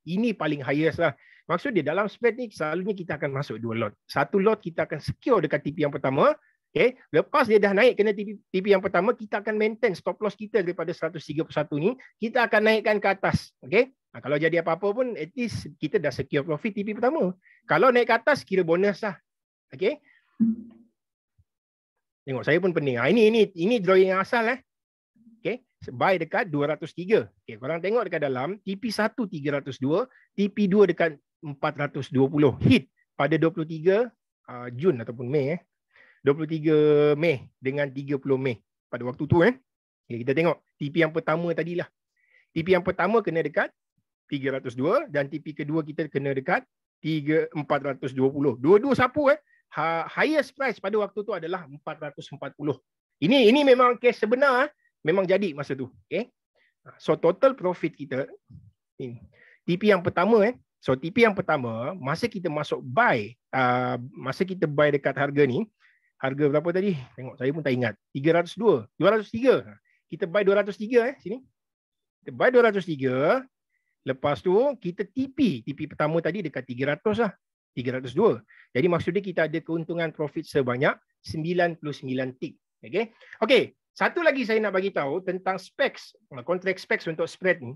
Ini paling highest lah. Maksud dia dalam spread ni selalunya kita akan masuk dua lot. Satu lot kita akan secure dekat TP yang pertama. Okay. Lepas dia dah naik kena TP yang pertama, kita akan maintain stop loss kita daripada 131 ni. Kita akan naikkan ke atas. Okay. Kalau jadi apa-apa pun, at least kita dah secure profit TP pertama. Kalau naik ke atas, kira bonus lah. Okay. Tengok, saya pun pening. Ini drawing yang asal. Okay. Buy dekat 203. Okay, korang tengok dekat dalam TP1 302, TP2 dekat 420. Hit pada 23 Jun ataupun Mei 23 Mei dengan 30 Mei pada waktu tu Okay, kita tengok TP yang pertama tadilah. TP yang pertama kena dekat 302 dan TP kedua kita kena dekat 420. Dua-dua sapu highest price pada waktu tu adalah 440. Ini memang case sebenar memang jadi masa tu. Okay. So total profit kita TP yang pertama so TP yang pertama masa kita masuk buy, masa kita buy dekat harga ni, harga berapa tadi? Tengok, saya pun tak ingat. 302, 203. Kita buy 203 sini. Kita buy 203. Lepas tu kita TP pertama tadi dekat 300 lah. 302. Jadi maksudnya kita ada keuntungan profit sebanyak 99 tick. Okay. Okay. Satu lagi saya nak bagi tahu tentang specs, kontrak specs untuk spread ni,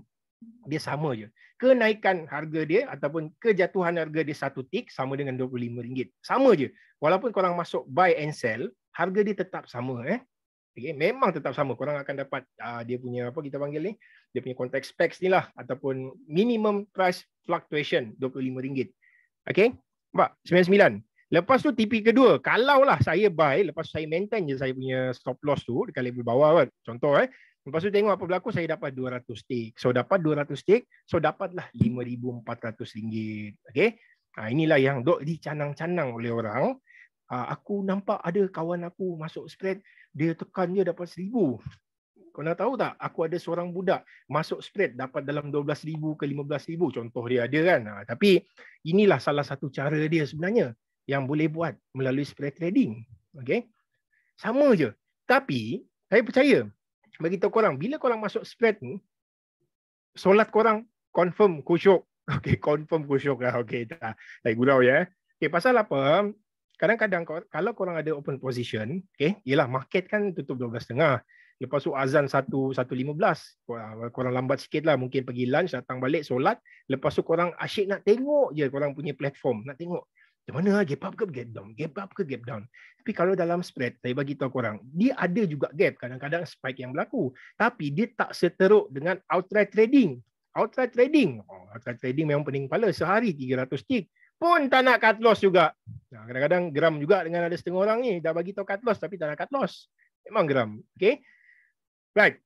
dia sama je. Kenaikan harga dia ataupun kejatuhan harga dia satu tick sama dengan RM25. Sama je. Walaupun korang masuk buy and sell, harga dia tetap sama. Okay, memang tetap sama. Korang akan dapat dia punya apa kita panggil ni, dia punya kontrak specs ni lah ataupun minimum price fluctuation RM25. Okay, nampak? 99. Lepas tu TP kedua, kalaulah saya buy, lepas saya maintain je saya punya stop loss tu dekat level bawah kan. Contoh lepas tu tengok apa berlaku, saya dapat 200 tick. So dapat 200 tick, so dapatlah RM5,400. Okay. Inilah yang dok dicanang-canang oleh orang. Aku nampak ada kawan aku masuk spread, dia tekan je dapat 1,000. Kau nak tahu tak, aku ada seorang budak masuk spread dapat dalam 12,000 ke 15,000. Contoh dia ada kan. Tapi inilah salah satu cara dia sebenarnya yang boleh buat melalui spread trading. Okay? Sama je. Tapi saya percaya, bagi tahu korang, bila korang masuk spread ni, solat korang confirm khusyuk. Okay, confirm khusyuk lah. Okay, tak gurau ya. Okay, pasal apa? Kadang-kadang kalau korang ada open position, okay, yelah market kan tutup 12.30. Lepas tu azan 1.15. Korang lambat sikit lah. Mungkin pergi lunch, datang balik, solat. Lepas tu korang asyik nak tengok je korang punya platform. Nak tengok macam mana, gap up ke gap down? Gap up ke gap down? Tapi kalau dalam spread, saya bagi tahu korang, dia ada juga gap. Kadang-kadang spike yang berlaku. Tapi dia tak seteruk dengan outright trading. Outright trading memang pening kepala. Sehari 300 tick. Pun tak nak cut loss juga. Kadang-kadang geram juga dengan ada setengah orang ni. Dah bagi tahu cut loss tapi tak nak cut loss. Memang geram. Okay. Right.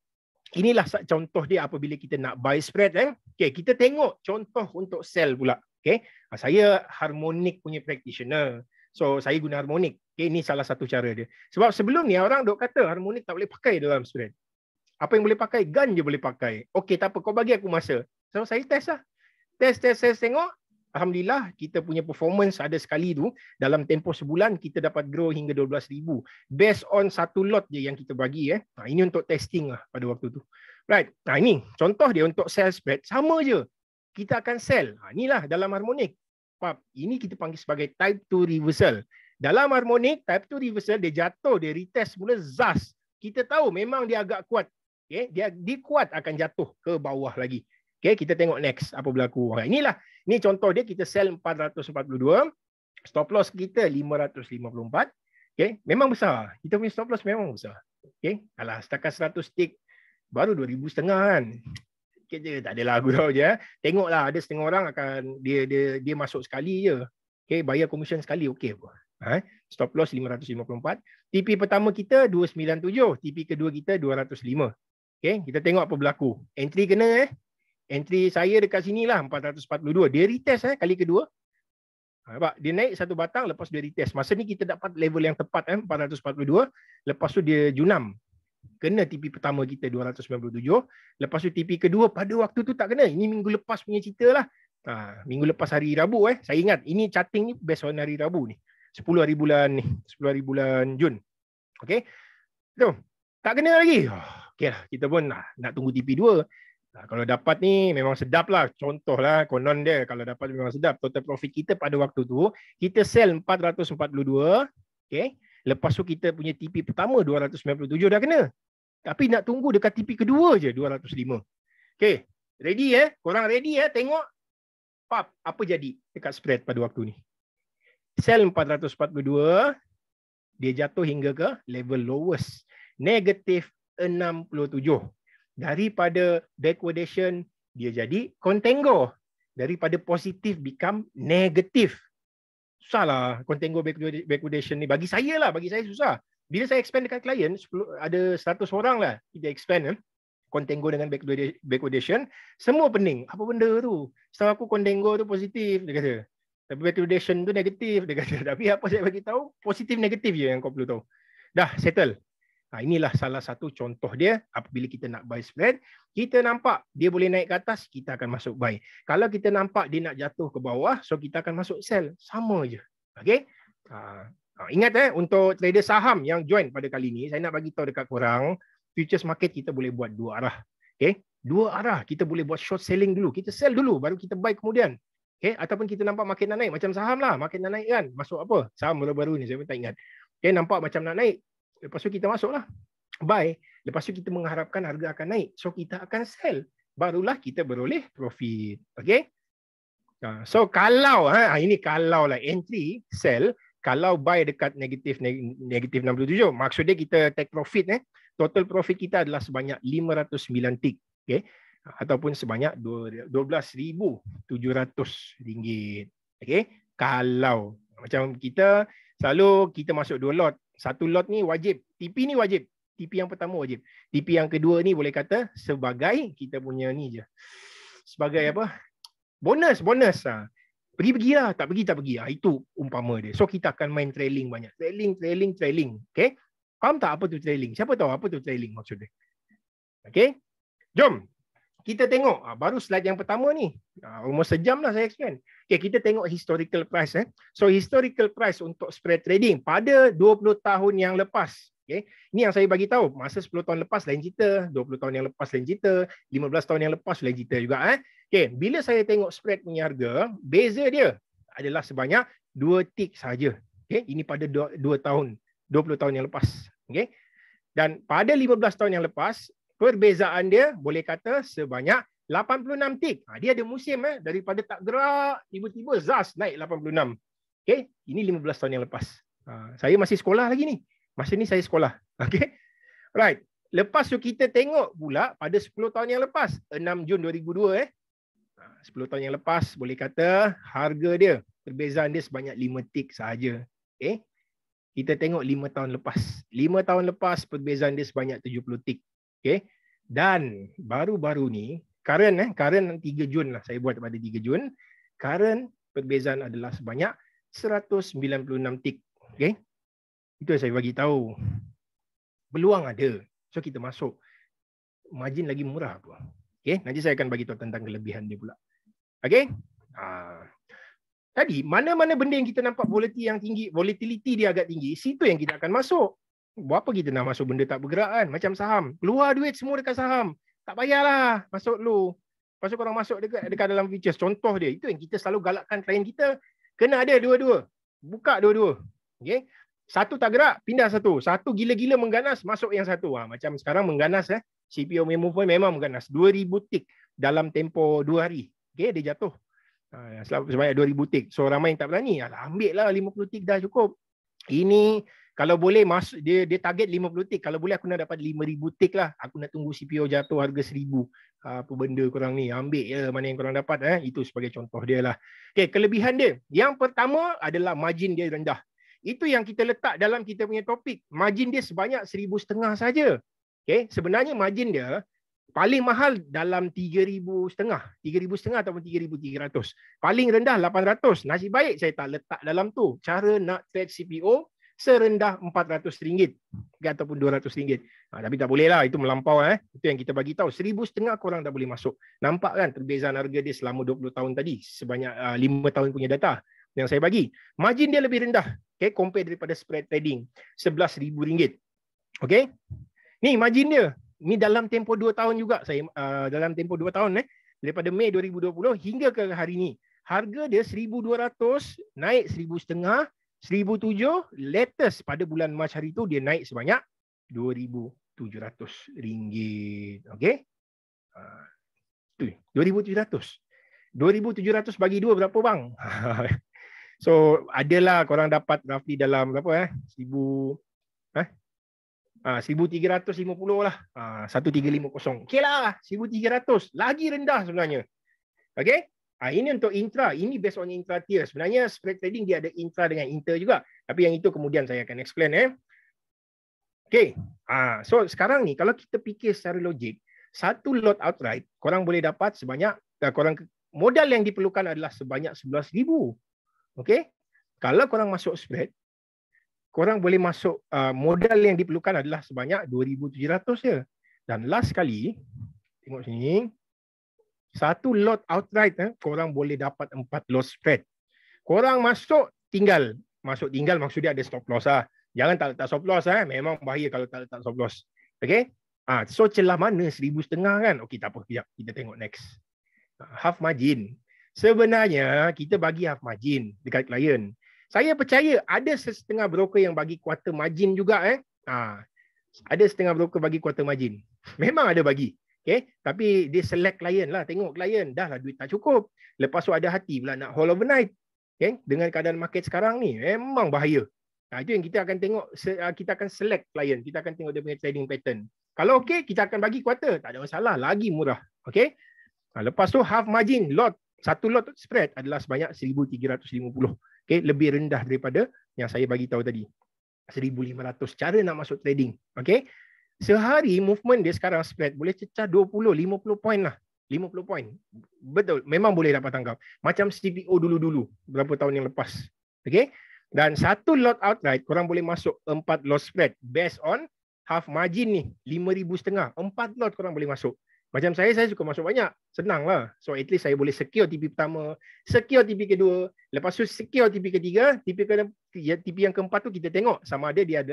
Inilah contoh dia apabila kita nak buy spread. Okay, kita tengok contoh untuk sell pula. Okay. Saya harmonic punya practitioner. So, saya guna harmonic. Okay, ini salah satu cara dia. Sebab sebelum ni orang duk kata harmonic tak boleh pakai dalam spread. Apa yang boleh pakai? Gun je boleh pakai. Okay, tak apa. Kau bagi aku masa. So, saya test lah. Test tengok. Alhamdulillah, kita punya performance ada sekali tu. Dalam tempoh sebulan, kita dapat grow hingga 12,000. Based on satu lot je yang kita bagi. Ini untuk testing lah pada waktu tu. Right. Ini contoh dia untuk sell spread. Sama je. Kita akan sell. Inilah dalam harmonic. Ini kita panggil sebagai type 2 reversal. Dalam harmonic, type 2 reversal, dia jatuh, dia retest mula zas. Kita tahu memang dia agak kuat. Okay? Dia kuat akan jatuh ke bawah lagi. Okay, kita tengok next apa berlaku. Ini contoh dia, kita sell 442. Stop loss kita 554. Okay, memang besar. Kita punya stop loss memang besar. Okay, kalau setakat 100 tick baru 2,500 kan. Okay, je, tak adalah gurau je. Tengoklah, ada setengah orang akan dia masuk sekali je. Okay, bayar commission sekali okey apa. Stop loss 554. TP pertama kita 297, TP kedua kita 205. Okay, kita tengok apa berlaku. Entry kena Entry saya dekat sini lah 442. Dia retest kali kedua. Dia naik satu batang, lepas dia retest. Masa ni kita dapat level yang tepat 442. Lepas tu dia junam. Kena TP pertama kita 297. Lepas tu TP kedua pada waktu tu tak kena. Ini minggu lepas punya cerita lah. Minggu lepas hari Rabu. Saya ingat ini charting ni based on hari Rabu ni. 10 hari bulan Jun. Okay. Tu. Tak kena lagi. Okay lah. Kita pun nak tunggu TP 2. Kalau dapat ni memang sedap lah. Contoh lah konon dia. Kalau dapat memang sedap. Total profit kita pada waktu tu, kita sell 442. Okay. Lepas tu kita punya TP pertama 297 dah kena. Tapi nak tunggu dekat TP kedua je 205. Okay. Ready Korang ready tengok. Apa jadi dekat spread pada waktu ni. Sell 442. Dia jatuh hingga ke level lowest. Negatif 67. Daripada backwardation, dia jadi contango. Daripada positif become negatif. Susah lah contango backwardation ni. Bagi saya susah. Bila saya expand dekat klien, ada 100 orang lah kita expand contango dengan backwardation. Semua pening. Apa benda tu? Setahu aku contango tu positif, dia kata. Tapi backwardation tu negatif, dia kata. Tapi apa saya bagi tahu, positif negatif je yang kau perlu tahu. Dah settle. Inilah salah satu contoh dia apabila kita nak buy spread. Kita nampak dia boleh naik ke atas, kita akan masuk buy. Kalau kita nampak dia nak jatuh ke bawah, so kita akan masuk sell. Sama je. Okay? Ingat untuk trader saham yang join pada kali ni, saya nak bagi tahu dekat korang, futures market kita boleh buat dua arah. Okay? Dua arah. Kita boleh buat short selling dulu. Kita sell dulu, baru kita buy kemudian. Okay? Ataupun kita nampak market nak naik. Macam saham lah. Market nak naik kan. Masuk apa? Saham baru-baru ni, saya pun tak ingat. Okay? Nampak macam nak naik. Lepas tu kita masuklah. Buy. Lepas tu kita mengharapkan harga akan naik. So kita akan sell. Barulah kita beroleh profit. Okay? So kalau, ini kalau lah entry, sell. Kalau buy dekat negatif 67. Maksudnya kita take profit. Total profit kita adalah sebanyak 509 tick. Okay? Ataupun sebanyak RM12,700. Okay? Kalau. Macam kita, selalu kita masuk 2 lot. Satu lot ni wajib. TP ni wajib. TP yang pertama wajib. TP yang kedua ni boleh kata sebagai kita punya ni je. Sebagai apa? Bonus. Pergi-pergilah, tak pergi. Itu umpama dia. So kita akan main trailing banyak. Trailing. Okay? Faham tak apa tu trailing? Siapa tahu apa tu trailing maksudnya? Okay? Jom. Kita tengok. Baru slide yang pertama ni. Almost sejam lah saya explain. Okay, kita tengok historical price. So historical price untuk spread trading pada 20 tahun yang lepas. Okay? Ini yang saya bagi tahu. Masa 10 tahun lepas lain cerita. 20 tahun yang lepas lain cerita. 15 tahun yang lepas lain cerita juga. Okay, bila saya tengok spread punya harga, beza dia adalah sebanyak 2 tick saja. Okay, ini pada 20 tahun yang lepas. Okay, dan pada 15 tahun yang lepas, perbezaan dia boleh kata sebanyak 86 tick. Dia ada musim daripada tak gerak, tiba-tiba zas naik 86. Okay, ini 15 tahun yang lepas. Saya masih sekolah lagi ni. Masa ni saya sekolah. Okay, right. Lepas tu kita tengok pula pada 10 tahun yang lepas, 6 Jun 2002 10 tahun yang lepas, boleh kata harga dia, perbezaan dia sebanyak 5 tick sahaja. Okay? Kita tengok 5 tahun lepas. 5 tahun lepas, perbezaan dia sebanyak 70 tick. Okay? Dan baru-baru ni, current 3 Jun lah, saya buat pada 3 Jun. Current perbezaan adalah sebanyak 196 tick. Okay? Itu yang saya bagi tahu. Peluang ada. So kita masuk. Margin lagi murah apa. Okay? Nanti saya akan bagi tahu tentang kelebihan dia pula. Okay? Tadi, mana-mana benda yang kita nampak volatility dia agak tinggi, situ yang kita akan masuk. Buat apa kita nak masuk benda tak bergerak kan? Macam saham. Keluar duit semua dekat saham. Tak payahlah masuk dulu. Lepas tu korang masuk dekat dalam futures. Contoh dia, itu yang kita selalu galakkan klien kita. Kena ada dua-dua. Buka dua-dua. Okay? Satu tak gerak, pindah satu. Satu gila-gila mengganas, masuk yang satu. Macam sekarang mengganas. CPO movement memang mengganas. 2,000 tick dalam tempoh 2 hari. Okay, dia jatuh. Sebanyak 2,000 tick. So ramai yang tak berani. Ambil lah 50 tick dah cukup. Ini kalau boleh masuk, dia target 50 tick. Kalau boleh aku nak dapat 5,000 tick lah. Aku nak tunggu CPO jatuh harga 1,000. Apa benda korang ni. Ambil je mana yang korang dapat. Itu sebagai contoh dia lah. Okay, kelebihan dia. Yang pertama adalah margin dia rendah. Itu yang kita letak dalam kita punya topik. Margin dia sebanyak 1,500 saja. Okay, sebenarnya margin dia paling mahal dalam 3,500 ataupun 3,300. Paling rendah 800. Nasib baik saya tak letak dalam tu. Cara nak trade CPO serendah RM400 ataupun RM200. Tapi tak boleh lah. Itu melampau. Itu yang kita bagi tahu. 1,500 korang tak boleh masuk. Nampak kan perbezaan harga dia selama 20 tahun tadi. Sebanyak 5 tahun punya data yang saya bagi. Margin dia lebih rendah. Okay, compare daripada spread trading. RM11,000. Okay. Ni margin dia. Ni dalam tempoh 2 tahun juga. Saya dalam tempoh 2 tahun daripada Mei 2020 hingga ke hari ni. Harga dia 1,200, naik 1,500, 1,700, latest pada bulan Mac hari tu dia naik sebanyak RM2,700. Okey? 2,700. 2,700 bagi 2 berapa bang? So adalah korang dapat roughly dalam berapa 1,350 lah. 1,350. Okey lah, 1,300. Lagi rendah sebenarnya. Okey? Ini untuk intra. Ini based on intra tier. Sebenarnya spread trading dia ada intra dengan inter juga. Tapi yang itu kemudian saya akan explain. Okey. So sekarang ni kalau kita fikir secara logik, satu lot outright, korang boleh dapat sebanyak, modal yang diperlukan adalah sebanyak 11,000. Okey? Kalau korang masuk spread, korang boleh masuk modal yang diperlukan adalah sebanyak 2,700 je. Dan last kali, tengok sini, satu lot outright korang boleh dapat 4 lot spread. Korang masuk tinggal maksudnya ada stop loss lah. Jangan tak letak stop loss memang bahaya kalau tak letak stop loss. Okey? So celah mana 1,500 kan? Okey, tak apa, kejap. Kita tengok next. Half margin. Sebenarnya kita bagi half margin dekat klien. Saya percaya ada setengah broker yang bagi quarter margin juga. Ada setengah broker bagi quarter margin. Memang ada bagi. Okay? Tapi dia select klien lah. Tengok klien. Dah lah duit tak cukup. Lepas tu ada hati pula nak hold overnight. Okay? Dengan keadaan market sekarang ni. Memang bahaya. Itu yang kita akan tengok. Kita akan select klien. Kita akan tengok dia punya trading pattern. Kalau okay, kita akan bagi quarter. Tak ada masalah. Lagi murah. Okay? Lepas tu half margin. Satu lot spread adalah sebanyak 1,350. Okay, lebih rendah daripada yang saya bagi tahu tadi. 1,500 cara nak masuk trading. Okay. Sehari movement dia sekarang spread boleh cecah 20-50 point lah. 50 poin. Betul, memang boleh dapat tangkap. Macam CPO dulu-dulu, berapa tahun yang lepas. Okay? Dan satu lot outright, korang boleh masuk 4 lot spread based on half margin ni, 5,500. 4 lot korang boleh masuk. Macam saya suka masuk banyak. Senang lah. So at least saya boleh secure TP pertama, secure TP kedua, lepas tu secure TP ketiga, TP yang keempat tu kita tengok sama ada dia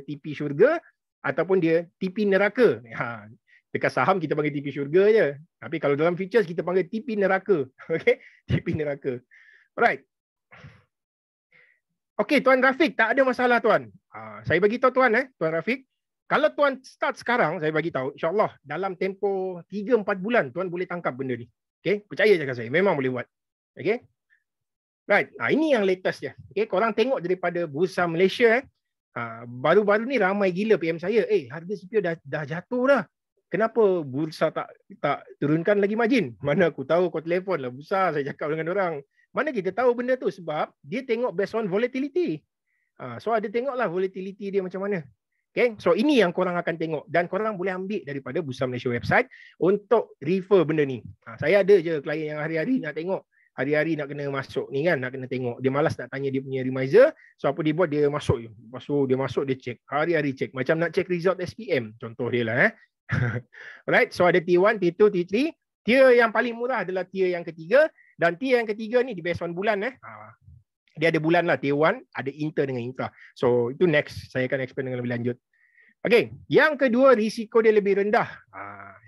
TP syurga ataupun dia TP neraka. Ha, dekat saham kita panggil TP syurga je. Tapi kalau dalam futures kita panggil TP neraka. Okay? TP neraka. Alright. Okay, Tuan Rafiq, tak ada masalah Tuan. Saya bagi tahu Tuan, Tuan Rafiq. Kalau Tuan start sekarang, saya bagi tahu, insyaAllah dalam tempoh 3-4 bulan, Tuan boleh tangkap benda ni. Okay? Percaya cakap saya, memang boleh buat. Okay? Right, ini yang latest je. Okay? Korang tengok daripada Bursa Malaysia, baru-baru ni ramai gila PM saya, harga CPO dah jatuh dah. Kenapa bursa tak turunkan lagi margin? Mana aku tahu, kau telefon lah bursa, saya cakap dengan orang. Mana kita tahu benda tu? Sebab dia tengok based on volatility. So ada tengoklah volatility dia macam mana. Okay, so ini yang korang akan tengok dan korang boleh ambil daripada Bursa Malaysia website untuk refer benda ni. Saya ada je klien yang hari-hari nak tengok, hari-hari nak kena masuk ni kan, nak kena tengok. Dia malas nak tanya dia punya remiser, so apa dia buat, dia masuk je. Lepas tu dia masuk, dia check, hari-hari check. Macam nak check result SPM, contoh dia lah. Alright, so ada tier 1, tier 2, tier 3. Tier yang paling murah adalah tier yang ketiga, dan tier yang ketiga ni di based on bulan. Dia ada bulan lah, tier 1, ada inter dengan intra. So itu next, saya akan explain dengan lebih lanjut. Okay, yang kedua risiko dia lebih rendah.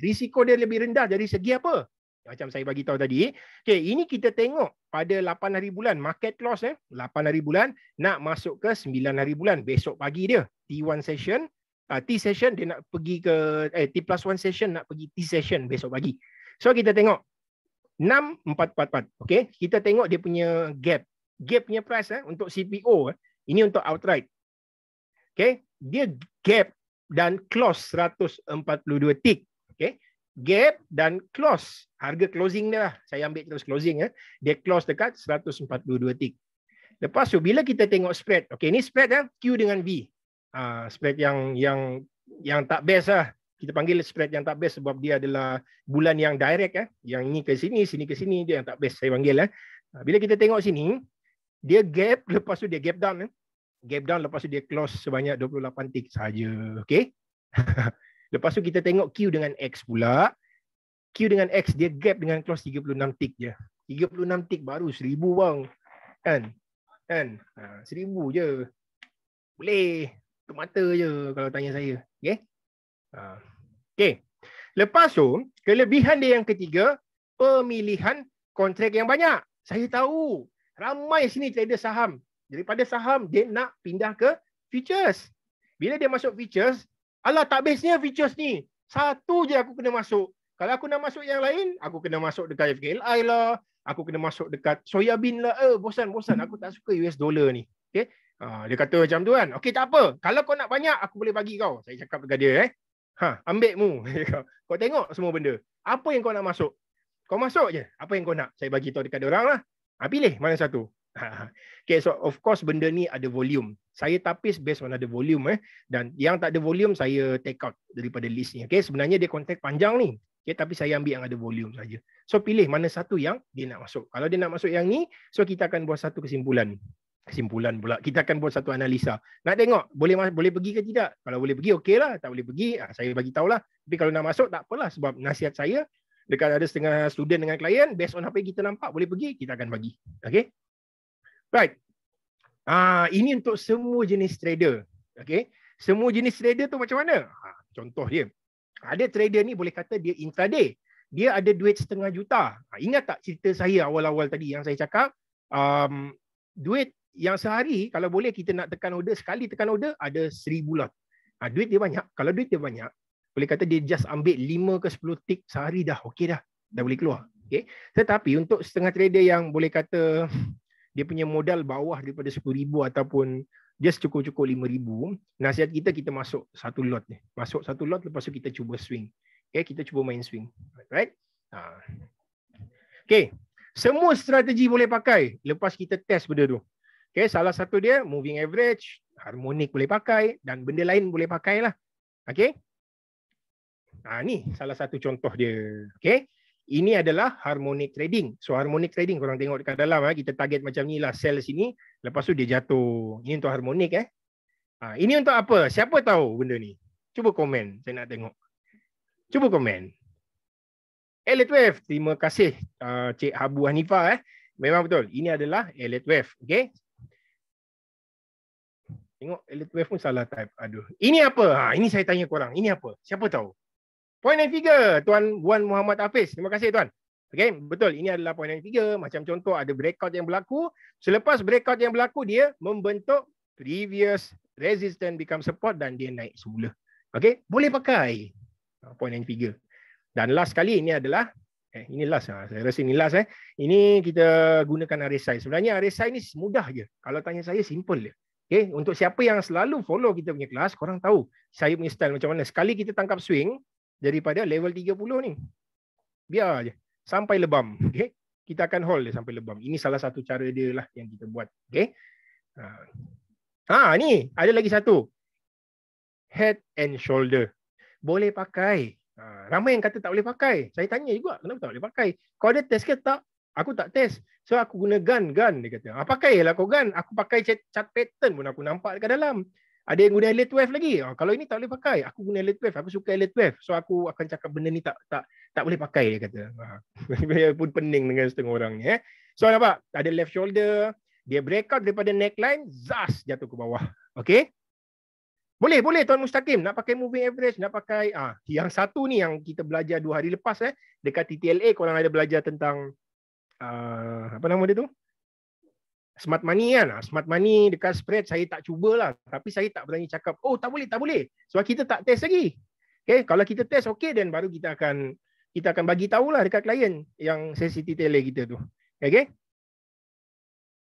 Risiko dia lebih rendah dari segi apa? Macam saya bagi tahu tadi. Okay, ini kita tengok pada 8 hari bulan, market close 8 hari bulan, nak masuk ke 9 hari bulan. Besok pagi dia, T1 session, T session dia nak pergi ke, T+1 session nak pergi T session besok pagi. So kita tengok 6444. Okay, kita tengok dia punya gap. Gap punya price untuk CPO, ini untuk outright. Okay, dia gap dan close 142 tick. Okay, gap dan close, harga closing dia lah. Saya ambil terus closing. Dia close dekat 142 tick. Lepas tu bila kita tengok spread, okay, ini spread Q dengan V. Spread yang tak best lah. Kita panggil spread yang tak best sebab dia adalah bulan yang direct. Yang ini ke sini, sini ke sini, dia yang tak best saya panggil. Bila kita tengok sini, dia gap, lepas tu dia gap down. Gap down, lepas tu dia close sebanyak 28 tick saja. Okay. Lepas tu kita tengok Q dengan X pula. Q dengan X, dia gap dengan close 36 tick je. 36 tick baru 1,000 bang. Kan? 1,000 je. Boleh. Tutup mata je kalau tanya saya. Okay. Okay. Lepas tu, kelebihan dia yang ketiga, pemilihan kontrak yang banyak. Saya tahu. Ramai sini trader saham. Daripada saham, dia nak pindah ke futures. Bila dia masuk futures, alah tak bestnya futures ni. Satu je aku kena masuk. Kalau aku nak masuk yang lain, aku kena masuk dekat FKLI lah. Aku kena masuk dekat soyabin lah. Bosan. Aku tak suka US dollar ni. Okay? Dia kata macam tu kan. Okay, tak apa. Kalau kau nak banyak, aku boleh bagi kau. Saya cakap dekat dia. Ambil mu. Kau tengok semua benda. Apa yang kau nak masuk? Kau masuk je. Apa yang kau nak? Saya bagi tahu dekat dia orang lah. Pilih mana satu. Okay, so of course benda ni ada volume. Saya tapis based on ada volume. Dan yang tak ada volume, saya take out daripada list ni. Okay, sebenarnya dia kontrak panjang ni. Okay, tapi saya ambil yang ada volume saja. So pilih mana satu yang dia nak masuk. Kalau dia nak masuk yang ni, so kita akan buat satu kesimpulan. Kesimpulan pula. Kita akan buat satu analisa. Nak tengok boleh pergi ke tidak? Kalau boleh pergi, okey lah. Tak boleh pergi, saya bagi tahulah. Tapi kalau nak masuk, tak apalah. Sebab nasihat saya, dekat ada setengah student dengan klien, based on apa yang kita nampak boleh pergi, kita akan bagi. Okay? Right. Ini untuk semua jenis trader. Okay? Semua jenis trader tu macam mana? Contoh dia. Ada trader ni boleh kata dia intraday. Dia ada duit 500,000 juta. Ingat tak cerita saya awal-awal tadi yang saya cakap? Duit yang sehari, kalau boleh kita nak tekan order, sekali tekan order, ada 1,000 lot. Duit dia banyak. Kalau duit dia banyak, boleh kata dia just ambil 5 ke 10 tick sehari dah. Okey dah. Dah boleh keluar. Okay? Tetapi untuk setengah trader yang boleh kata dia punya modal bawah daripada 10,000 ataupun just cukup-cukup 5,000, nasihat kita masuk satu lot ni. Masuk satu lot, lepas tu kita cuba swing. Okay? Kita cuba main swing. Right? Okay. Semua strategi boleh pakai lepas kita test benda tu. Okay, salah satu dia moving average, harmonik boleh pakai dan benda lain boleh pakai lah. Okay. Ni salah satu contoh dia. Okay. Ini adalah harmonic trading. So harmonic trading korang tengok dekat dalam, kita target macam ni lah, sell sini, lepas tu dia jatuh. Ini untuk harmonic. Ini untuk apa? Siapa tahu benda ni? Cuba komen, saya nak tengok. Cuba komen. Elliott Wave, terima kasih Cik Habu Hanifah. Memang betul, ini adalah Elliott Wave. Okay? Tengok Elliott Wave pun salah type. Aduh. Ini apa? Ini saya tanya korang. Ini apa? Siapa tahu? Point and figure, Tuan Wan Muhammad Hafiz. Terima kasih Tuan. Okay, betul. Ini adalah point and figure. Macam contoh ada breakout yang berlaku. Selepas breakout yang berlaku, dia membentuk previous resistance become support dan dia naik semula. Okay, boleh pakai point and figure. Dan last kali ini adalah, ini last, saya rasa ini last. Ini kita gunakan RSI. Sebenarnya RSI ni mudah je. Kalau tanya saya, simple je. Okay, untuk siapa yang selalu follow kita punya kelas, korang tahu saya punya style macam mana. Sekali kita tangkap swing daripada level 30 ni, biar je sampai lebam. Okay, kita akan hold dia sampai lebam. Ini salah satu cara dia lah yang kita buat. Okay. Ni ada lagi satu. Head and shoulder. Boleh pakai. Ramai yang kata tak boleh pakai. Saya tanya juga, kenapa tak boleh pakai? Kau ada test ke tak? Aku tak test. So aku guna gun. Dia kata, pakailah kau gun. Aku pakai chart pattern pun aku nampak dekat dalam. Ada yang guna Elliott Wave lagi. Kalau ini tak boleh pakai. Aku guna Elliott Wave. Aku suka Elliott Wave. So aku akan cakap benda ni tak boleh pakai, dia kata. Dia pun pening dengan setengah orang ni. So nampak? Ada left shoulder. Dia breakout daripada neckline. Zas jatuh ke bawah. Okay? Boleh Tuan Mustaqim nak pakai moving average, nak pakai yang satu ni yang kita belajar 2 hari lepas dekat TTLA, korang ada belajar tentang apa nama dia tu? Smart money kan. Smart money dekat spread saya tak cubalah, tapi saya tak berani cakap tak boleh. Sebab kita tak test lagi. Okay, kalau kita test dan baru kita akan bagi tahulah dekat klien yang sesi TTLA kita tu. Okay?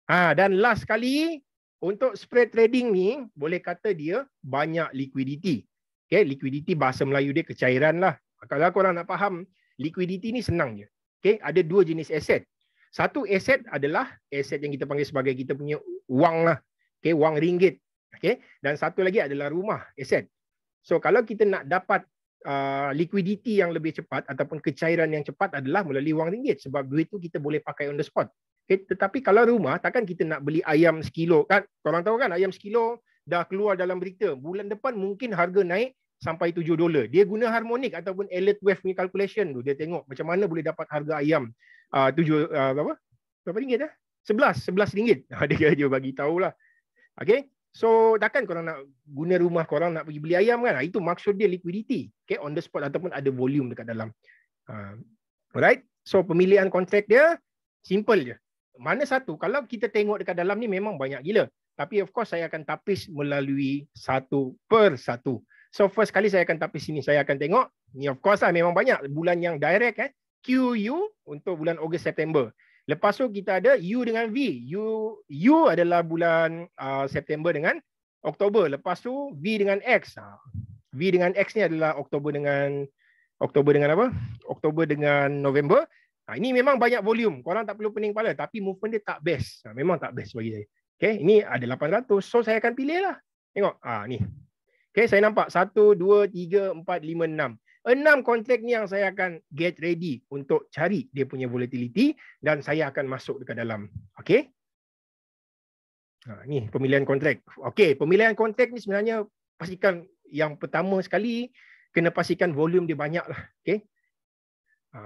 Dan last kali, untuk spread trading ni, boleh kata dia banyak liquidity. Okay, liquidity bahasa Melayu dia kecairan lah. Kalau korang nak faham, liquidity ni senang je. Okay, ada 2 jenis aset. Satu aset adalah aset yang kita panggil sebagai kita punya wang lah. Okay, wang ringgit. Okay, dan satu lagi adalah rumah, aset. So kalau kita nak dapat liquidity yang lebih cepat ataupun kecairan yang cepat adalah melalui wang ringgit. Sebab duit tu kita boleh pakai on the spot. Okay, tetapi kalau rumah, takkan kita nak beli ayam sekilo kan? Korang tahu kan ayam sekilo dah keluar dalam berita. Bulan depan mungkin harga naik sampai $7. Dia guna harmonic ataupun Elliott Wave punya calculation tu. Dia tengok macam mana boleh dapat harga ayam berapa ringgit 11 ringgit. Dia bagi tahulah. Okay, so takkan korang nak guna rumah korang nak pergi beli ayam kan? Itu maksud dia liquidity. Okay, on the spot ataupun ada volume dekat dalam. Alright, so pemilihan kontrak dia simple je. Mana satu? Kalau kita tengok dekat dalam ni memang banyak gila. Tapi of course saya akan tapis melalui satu per satu. So first kali saya akan tapis sini. Saya akan tengok. Ni of course lah memang banyak. Bulan yang direct QU untuk bulan Ogos September. Lepas tu kita ada U dengan V. U adalah bulan September dengan Oktober. Lepas tu V dengan X. V dengan X ni adalah Oktober dengan apa? Oktober dengan November. Ini memang banyak volume. Korang tak perlu pening kepala. Tapi movement dia tak best. Memang tak best bagi saya. Okay, ini ada 800. So saya akan pilih lah. Tengok. Ni. Okay, saya nampak 1, 2, 3, 4, 5, 6. 6 kontrak ni yang saya akan get ready untuk cari dia punya volatility. Dan saya akan masuk dekat dalam. Okay. Ni pemilihan kontrak. Okay, pemilihan kontrak ni sebenarnya pastikan yang pertama sekali kena pastikan volume dia banyak lah. Okay.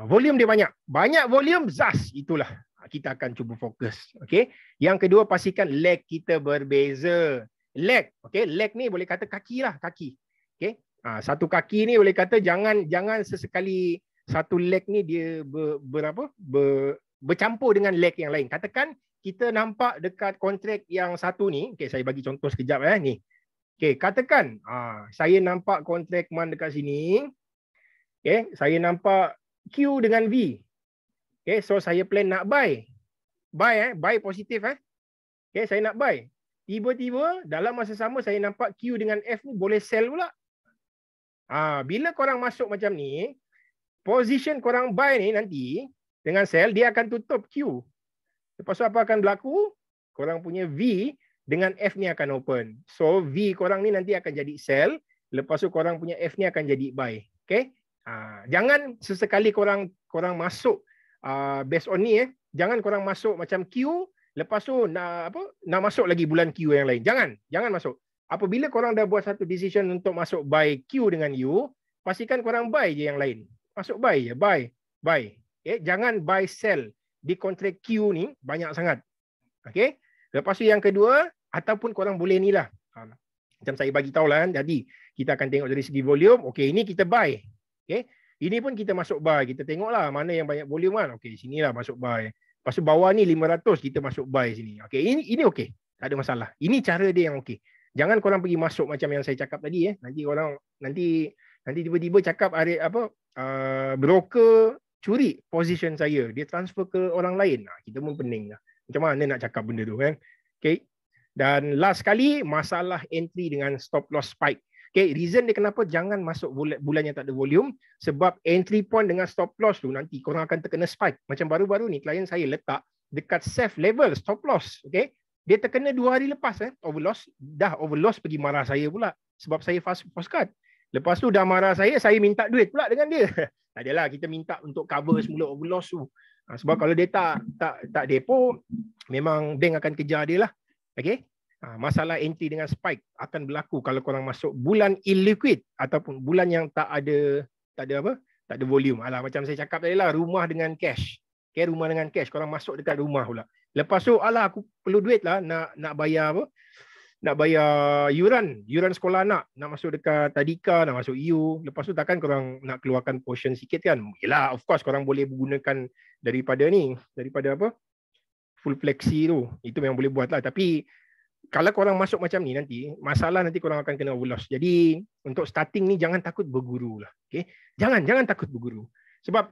Volume dia banyak. Banyak volume, zas. Itulah. Kita akan cuba fokus. Okay. Yang kedua, pastikan leg kita berbeza. Leg. Okay. Leg ni boleh kata kaki lah. Kaki. Okay. Satu kaki ni boleh kata jangan sesekali satu leg ni dia bercampur dengan leg yang lain. Katakan kita nampak dekat kontrak yang satu ni. Okay. Saya bagi contoh sekejap. Ni. Okay. Katakan saya nampak kontrak man dekat sini. Okay. Saya nampak Q dengan V. Okay, so saya plan nak buy. Buy positif. Okay, saya nak buy. Tiba-tiba dalam masa sama saya nampak Q dengan F ni boleh sell pula. Bila korang masuk macam ni, position korang buy ni nanti dengan sell, dia akan tutup Q. Lepas tu apa akan berlaku? Korang punya V dengan F ni akan open. So V korang ni nanti akan jadi sell. Lepas tu korang punya F ni akan jadi buy. Okay. Jangan sesekali korang masuk based on ni jangan korang masuk macam Q, lepas tu nak masuk lagi bulan Q yang lain. Jangan masuk. Apabila korang dah buat satu decision untuk masuk buy Q dengan U, pastikan korang buy je yang lain. Masuk buy je, buy. Jangan buy sell di kontrak Q ni banyak sangat. Okay. Lepas tu yang kedua, ataupun korang boleh ni lah. Macam saya bagi tahu lah, jadi kita akan tengok dari segi volume. Okay, ini kita buy. Okay. Ini pun kita masuk buy. Kita tengok lah mana yang banyak volume kan. Okay, sinilah masuk buy. Lepas tu bawah ni 500, kita masuk buy sini. Okay, ini okay. Tak ada masalah. Ini cara dia yang okay. Jangan korang pergi masuk macam yang saya cakap tadi. Nanti korang, nanti tiba-tiba cakap broker curi position saya. Dia transfer ke orang lain. Kita pun pening lah. Macam mana nak cakap benda tu kan? Okay. Dan last kali, masalah entry dengan stop loss spike. Okay, reason dia kenapa jangan masuk bulan yang tak ada volume, sebab entry point dengan stop loss tu nanti korang akan terkena spike. Macam baru-baru ni, klien saya letak dekat safe level stop loss. Okay, dia terkena 2 hari lepas overloss. Dah overloss pergi marah saya pula sebab saya fast card. Lepas tu dah marah saya minta duit pula dengan dia. Tak adalah, kita minta untuk cover semula overloss tu. Sebab kalau dia tak depo, memang bank akan kejar dia lah. Okay. Masalah entry dengan spike akan berlaku kalau korang masuk bulan illiquid ataupun bulan yang tak ada volume. Macam saya cakap tadi lah, rumah dengan cash. Okay, rumah dengan cash, korang masuk dekat rumah pula. Lepas tu, aku perlu duit lah nak bayar nak bayar yuran sekolah anak, nak masuk dekat Tadika, nak masuk EU. Lepas tu takkan korang nak keluarkan portion sikit kan? Yelah, of course korang boleh gunakan daripada full flexi tu. Itu memang boleh buat lah. Tapi kalau korang masuk macam ni nanti, masalah nanti korang akan kena overloss. Jadi untuk starting ni jangan takut berguru lah. Okay? Jangan takut berguru. Sebab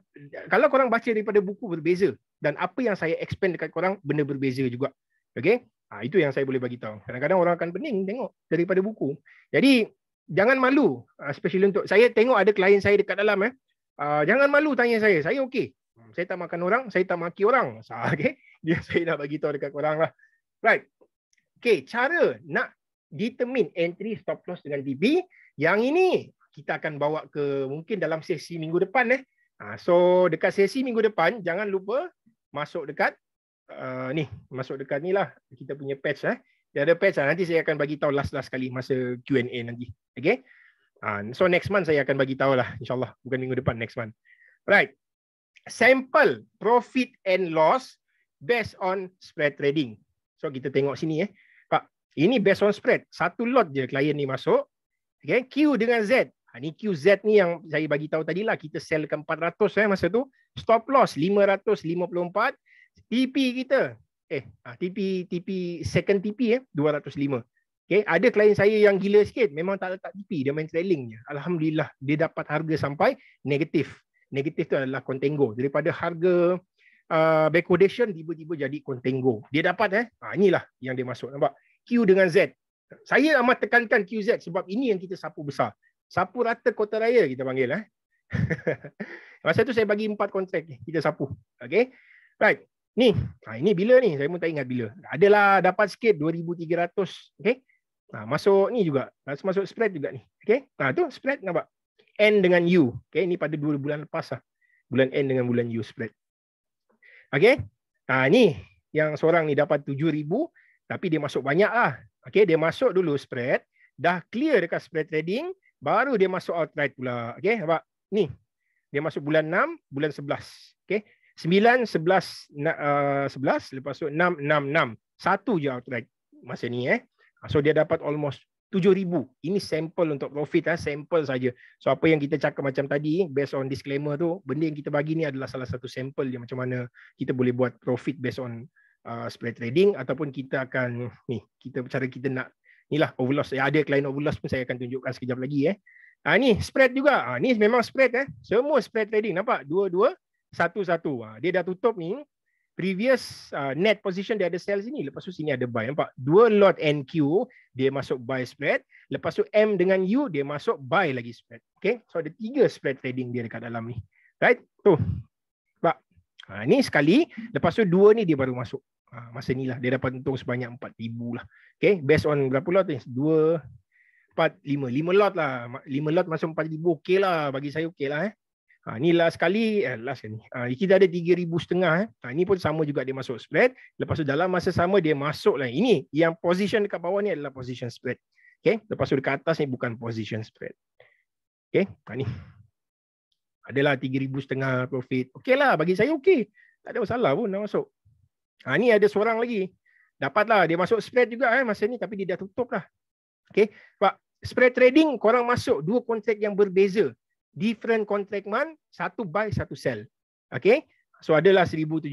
kalau korang baca daripada buku berbeza, dan apa yang saya explain dekat korang benda berbeza juga. Okay? Itu yang saya boleh bagi tahu. Kadang-kadang orang akan pening tengok daripada buku. Jadi jangan malu, especially untuk saya tengok ada klien saya dekat dalam jangan malu tanya saya okey. Saya tak makan orang, saya tak maki orang. Okay? Dia saya nak bagi tahu dekat korang lah. Right. Okay, cara nak determine entry stop loss dengan DB, yang ini kita akan bawa ke mungkin dalam sesi minggu depan. So dekat sesi minggu depan jangan lupa masuk dekat masuk dekat ni lah, kita punya patch dia ada patch nanti saya akan bagi tahu last kali masa Q&A nanti. Okay. So next month saya akan bagi tahu lah, insyaAllah, bukan minggu depan, next month. Right. Sample profit and loss based on spread trading. So kita tengok sini Pak, ini based on spread. Satu lot je klien ni masuk. Okay. Q dengan Z. Ni QZ ni yang saya bagi tahu tadi lah, kita sell ke 400 masa tu. Stop loss 554. TP kita TP second TP 205. Okay, ada klien saya yang gila sikit, memang tak letak TP, dia main trailing je. Alhamdulillah dia dapat harga sampai negatif. Negatif tu adalah contango. Daripada harga backwardation tiba-tiba jadi contango. Dia dapat inilah yang dia masuk, nampak? Q dengan Z. Saya amat tekankan QZ sebab ini yang kita sapu besar. Sapu rata kota raya kita panggil Masa tu saya bagi 4 kontrak kita sapu. Okay. Right. Ni, ini bila ni? Saya pun tak ingat bila. Adalah dapat sikit 2,300. Okay. Masuk ni juga. Masuk spread juga ni. Okay. Tu spread nampak. N dengan U. Okay. Ni pada 2 bulan lepas lah. Bulan N dengan bulan U spread. Okay. Ni yang seorang ni dapat 7,000. Tapi dia masuk banyak lah. Okay. Dia masuk dulu spread. Dah clear dekat spread trading. Baru dia masuk outright pula. Okay. Nampak. Ni. Dia masuk bulan 6, bulan 11. Okay. 9, 11, 11, lepas tu 6, 6, 6. Satu je outright masa ni. So dia dapat almost 7,000. Ini sample untuk profit, sample saja. So apa yang kita cakap macam tadi, based on disclaimer tu, benda yang kita bagi ni adalah salah satu sample dia macam mana kita boleh buat profit based on spread trading, ataupun kita akan, cara kita nak, inilah overloss. Ada client overloss pun saya akan tunjukkan sekejap lagi. Ni spread juga. Ni memang spread. Semua spread trading. Nampak? 2, 1. Dia dah tutup ni. Previous net position dia ada sell sini. Lepas tu sini ada buy. Nampak? 2 lot NQ. Dia masuk buy spread. Lepas tu M dengan U. Dia masuk buy lagi spread. Okay. So ada 3 spread trading dia dekat dalam ni. Right? Tu. Nampak? Ni sekali. Lepas tu 2 ni dia baru masuk. Masa ni lah. Dia dapat untung sebanyak 4,000 lah. Okay. Based on berapa lot ni? 2, 4, 5. 5 lot lah. 5 lot masuk 4,000. Okay lah. Bagi saya okay lah. Ni last kali, last ni. Kita ada 3,500. Ni pun sama juga dia masuk spread. Lepas tu dalam masa sama dia masuk lah. Ini yang position dekat bawah ni adalah position spread. Okay. Lepas tu dekat atas ni bukan position spread. Okay. Ni. Adalah 3,500 profit. Okay lah, bagi saya okay. Tak ada masalah pun nak masuk. Ni ada seorang lagi. Dapatlah, dia masuk spread juga masa ni tapi dia dah tutup lah. Okay. Pak, spread trading korang masuk 2 kontrak yang berbeza. Different contract month, satu buy, satu sell. Okay. So adalah 1,700.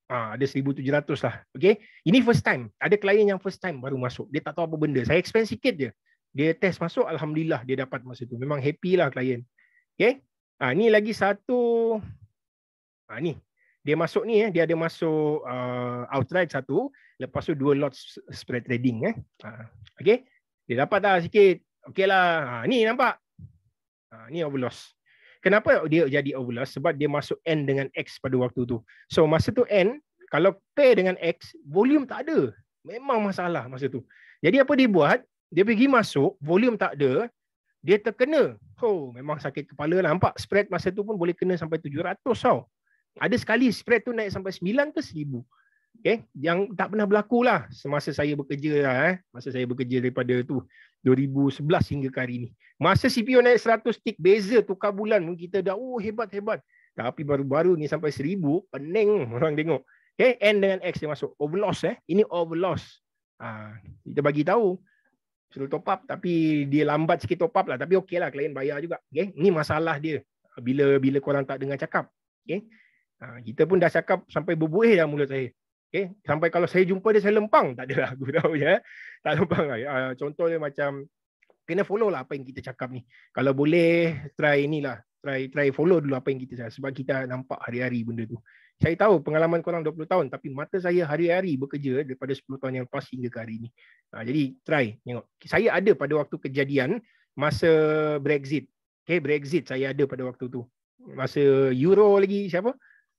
Ada 1,700 lah. Okay. Ini first time. Ada klien yang first time baru masuk. Dia tak tahu apa benda. Saya explain sikit je. Dia test masuk, alhamdulillah dia dapat masa tu. Memang happy lah klien. Okay. Ni lagi satu. Ni. Dia masuk ni, dia ada masuk outright satu. Lepas tu 2 lot spread trading. Okay. Dia dapat dah sikit. Okay lah. Ni nampak. Ni overloss. Kenapa dia jadi overloss? Sebab dia masuk N dengan X pada waktu tu. So masa tu N, kalau pair dengan X, volume tak ada. Memang masalah masa tu. Jadi apa dia buat? Dia pergi masuk, volume tak ada, dia terkena. Memang sakit kepala lah. Nampak spread masa tu pun boleh kena sampai 700 tau. Ada sekali spread tu naik sampai 9 ke 1,000. Okay. Yang tak pernah berlaku lah semasa saya bekerja lah. Masa saya bekerja daripada tu 2011 hingga ke hari ni. Masa CPO naik 100 tick beza tukar bulan kita dah hebat-hebat. Tapi baru-baru ni sampai 1,000 pening orang tengok. Okay. N dengan X dia masuk. Overloss Ini overloss. Kita bagi tahu. Suruh top up tapi dia lambat sikit top up lah. Tapi okey lah klien bayar juga. Okay. Ini masalah dia. Bila korang tak dengar cakap. Okay. Kita pun dah cakap sampai berbuih dah mulut saya. Okay. Sampai kalau saya jumpa dia, saya lempang. Tak adalah, aku tahu je. Tak lempang. Contoh dia macam, kena follow lah apa yang kita cakap ni. Kalau boleh, try inilah. Try follow dulu apa yang kita cakap. Sebab kita nampak hari-hari benda tu. Saya tahu pengalaman korang 20 tahun. Tapi mata saya hari-hari bekerja daripada 10 tahun yang lepas hingga ke hari ni. Jadi, try. Tengok. Saya ada pada waktu kejadian masa Brexit. Okay, Brexit saya ada pada waktu tu. Masa Euro lagi, siapa?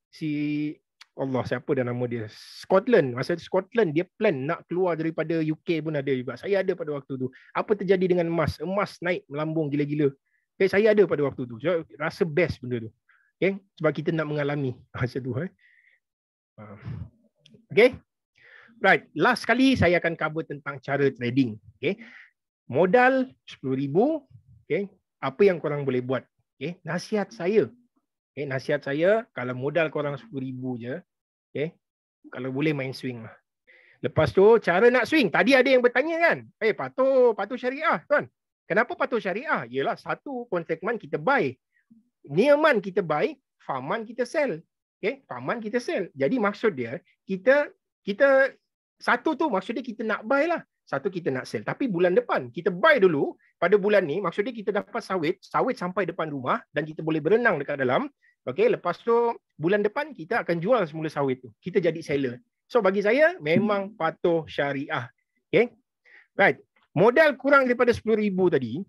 Siapa dah nama dia? Scotland. Masa Scotland dia plan nak keluar daripada UK pun ada juga. Saya ada pada waktu tu. Apa terjadi dengan emas? Emas naik melambung gila-gila. Okay, saya ada pada waktu tu. So, rasa best benda tu. Okay? Sebab kita nak mengalami masa tu. Okay? Right. Last kali saya akan cover tentang cara trading. Okay? Modal 10,000. Okay? Apa yang korang boleh buat? Okay? Nasihat saya. Okay? Nasihat saya, kalau modal korang 10,000 je, okay, kalau boleh main swing lah. Lepas tu, cara nak swing. Tadi ada yang bertanya kan, patuh syariah tuan. Kenapa patuh syariah? Yelah, satu kontrak month kita buy. Near month kita buy, far month kita sell. Okay, far month kita sell. Jadi maksud dia, kita satu tu maksud dia kita nak buy lah. Satu kita nak sell. Tapi bulan depan, kita buy dulu. Pada bulan ni, maksud dia kita dapat sawit sampai depan rumah dan kita boleh berenang dekat dalam. Okay, lepas tu bulan depan kita akan jual semula sawit tu. Kita jadi seller. So bagi saya memang patuh syariah. Okay. Right. Modal kurang daripada 10,000 tadi,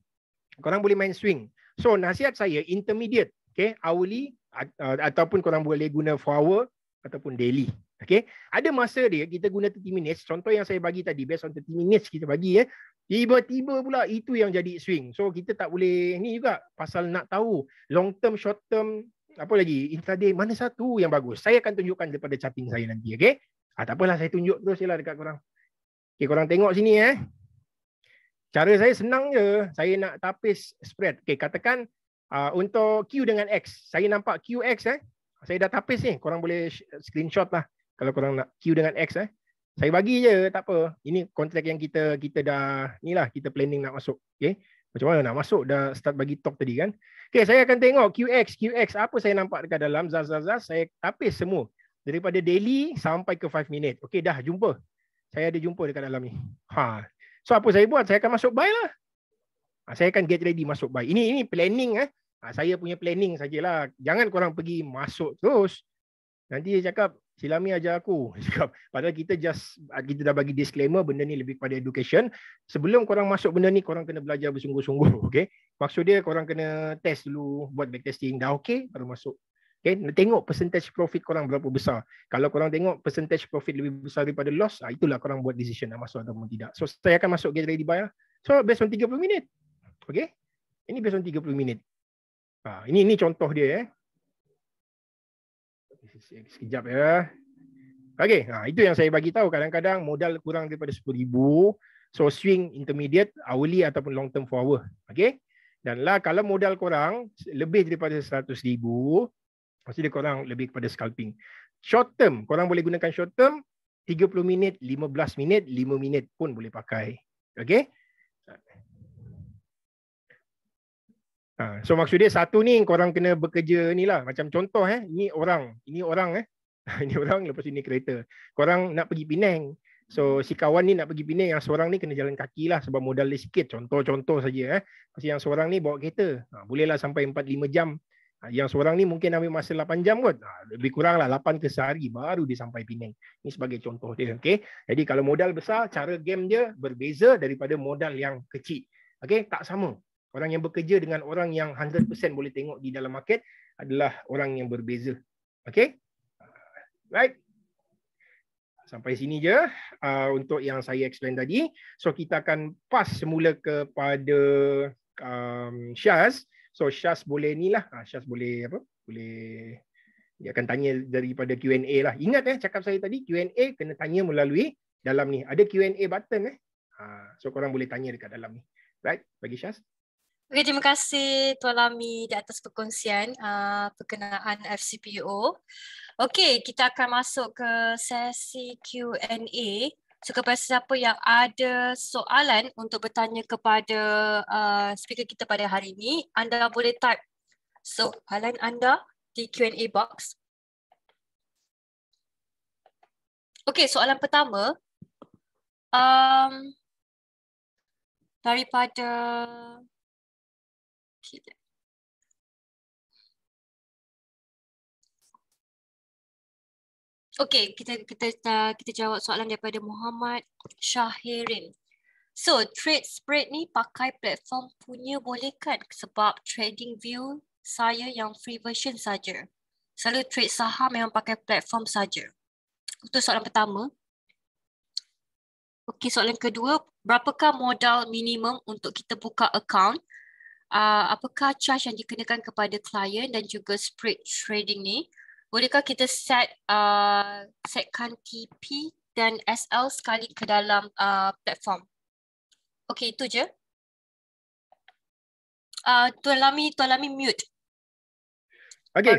korang boleh main swing. So nasihat saya intermediate, okay, hourly ataupun korang boleh guna 4 hour ataupun daily. Okay. Ada masa dia kita guna 30 minutes. Contoh yang saya bagi tadi, based on 30 minutes kita bagi tiba-tiba pula itu yang jadi swing. So kita tak boleh ni juga pasal nak tahu long term, short term, apa lagi, intraday, mana satu yang bagus. Saya akan tunjukkan daripada charting saya nanti. Okay? Tak apalah, saya tunjuk terus je lah dekat korang. Okay, korang tengok sini. Cara saya senang je. Saya nak tapis spread. Okay, katakan untuk Q dengan X. Saya nampak QX. Saya dah tapis ni. Korang boleh screenshot lah. Kalau korang nak Q dengan X. Saya bagi je, tak apa. Ini kontrak yang kita dah, ni lah, kita planning nak masuk. Okay? Macam mana nak masuk? Dah start bagi talk tadi kan. Okay, saya akan tengok QX. Apa saya nampak dekat dalam Zaz. Saya tapis semua. Daripada daily sampai ke 5 minit. Okay, dah jumpa. Saya ada jumpa dekat dalam ni. So apa saya buat? Saya akan masuk buy lah. Saya akan get ready masuk buy. Ini planning. Saya punya planning sajalah. Jangan korang pergi masuk terus. Nanti dia cakap, Silami ajar aku. Padahal kita dah bagi disclaimer, benda ni lebih kepada education. Sebelum korang masuk benda ni, korang kena belajar bersungguh-sungguh. Okay? Maksud dia korang kena test dulu, buat backtesting. Dah okay, baru masuk. Okay? Tengok percentage profit korang berapa besar. Kalau korang tengok percentage profit lebih besar daripada loss, itulah korang buat decision nak masuk ataupun tidak. So saya akan masuk get ready buy lah. So based on 30 minit. Okay? Ini based on 30 minit. Ini contoh dia. Sekejap ya. Okey, itu yang saya bagi tahu. Kadang-kadang modal kurang daripada 10,000, so swing intermediate, hourly ataupun long term forward. Okey. Dan lah kalau modal korang lebih daripada 100,000, maksudnya korang lebih kepada scalping. Short term, korang boleh gunakan short term 30 minit, 15 minit, 5 minit pun boleh pakai. Okey. So maksud dia satu ni korang kena bekerja ni lah. Macam contoh ini orang ini orang lepas ini kereta. Korang nak pergi Penang. So si kawan ni nak pergi Penang, yang seorang ni kena jalan kaki lah sebab modal dia sikit. Contoh saja. Yang seorang ni bawa kereta. Bolehlah sampai 4-5 jam. Yang seorang ni mungkin ambil masa 8 jam kot. Lebih kurang lah 8 ke sehari baru dia sampai Penang. Ini sebagai contoh dia. Okay? Jadi kalau modal besar, cara game dia berbeza daripada modal yang kecil. Okay? Tak sama. Orang yang bekerja dengan orang yang 100% boleh tengok di dalam market adalah orang yang berbeza. Okay? Right? Sampai sini je untuk yang saya explain tadi. So kita akan pass semula kepada Syaz. So Syaz boleh ni lah. Syaz boleh apa? Boleh, dia akan tanya daripada Q&A lah. Ingat cakap saya tadi, Q&A kena tanya melalui dalam ni. Ada Q&A button so korang boleh tanya dekat dalam ni. Right? Bagi Syaz. Okay, terima kasih Tuan Lami di atas perkongsian perkenaan FCPO. Okey, kita akan masuk ke sesi Q&A. So kepada siapa yang ada soalan untuk bertanya kepada speaker kita pada hari ini, anda boleh type soalan anda di Q&A box. Okey, soalan pertama daripada Okey, kita jawab soalan daripada Muhammad Syahirin. So, trade spread ni pakai platform punya boleh kan? Sebab trading view saya yang free version saja. Selalu trade saham memang pakai platform saja. Itu soalan pertama. Okey, soalan kedua, berapakah modal minimum untuk kita buka account? Apakah charge yang dikenakan kepada klien dan juga spread trading ni? Bolehkah kita setkan TP dan SL sekali ke dalam platform? Okey, itu je. Tuan Lami mute. Okey,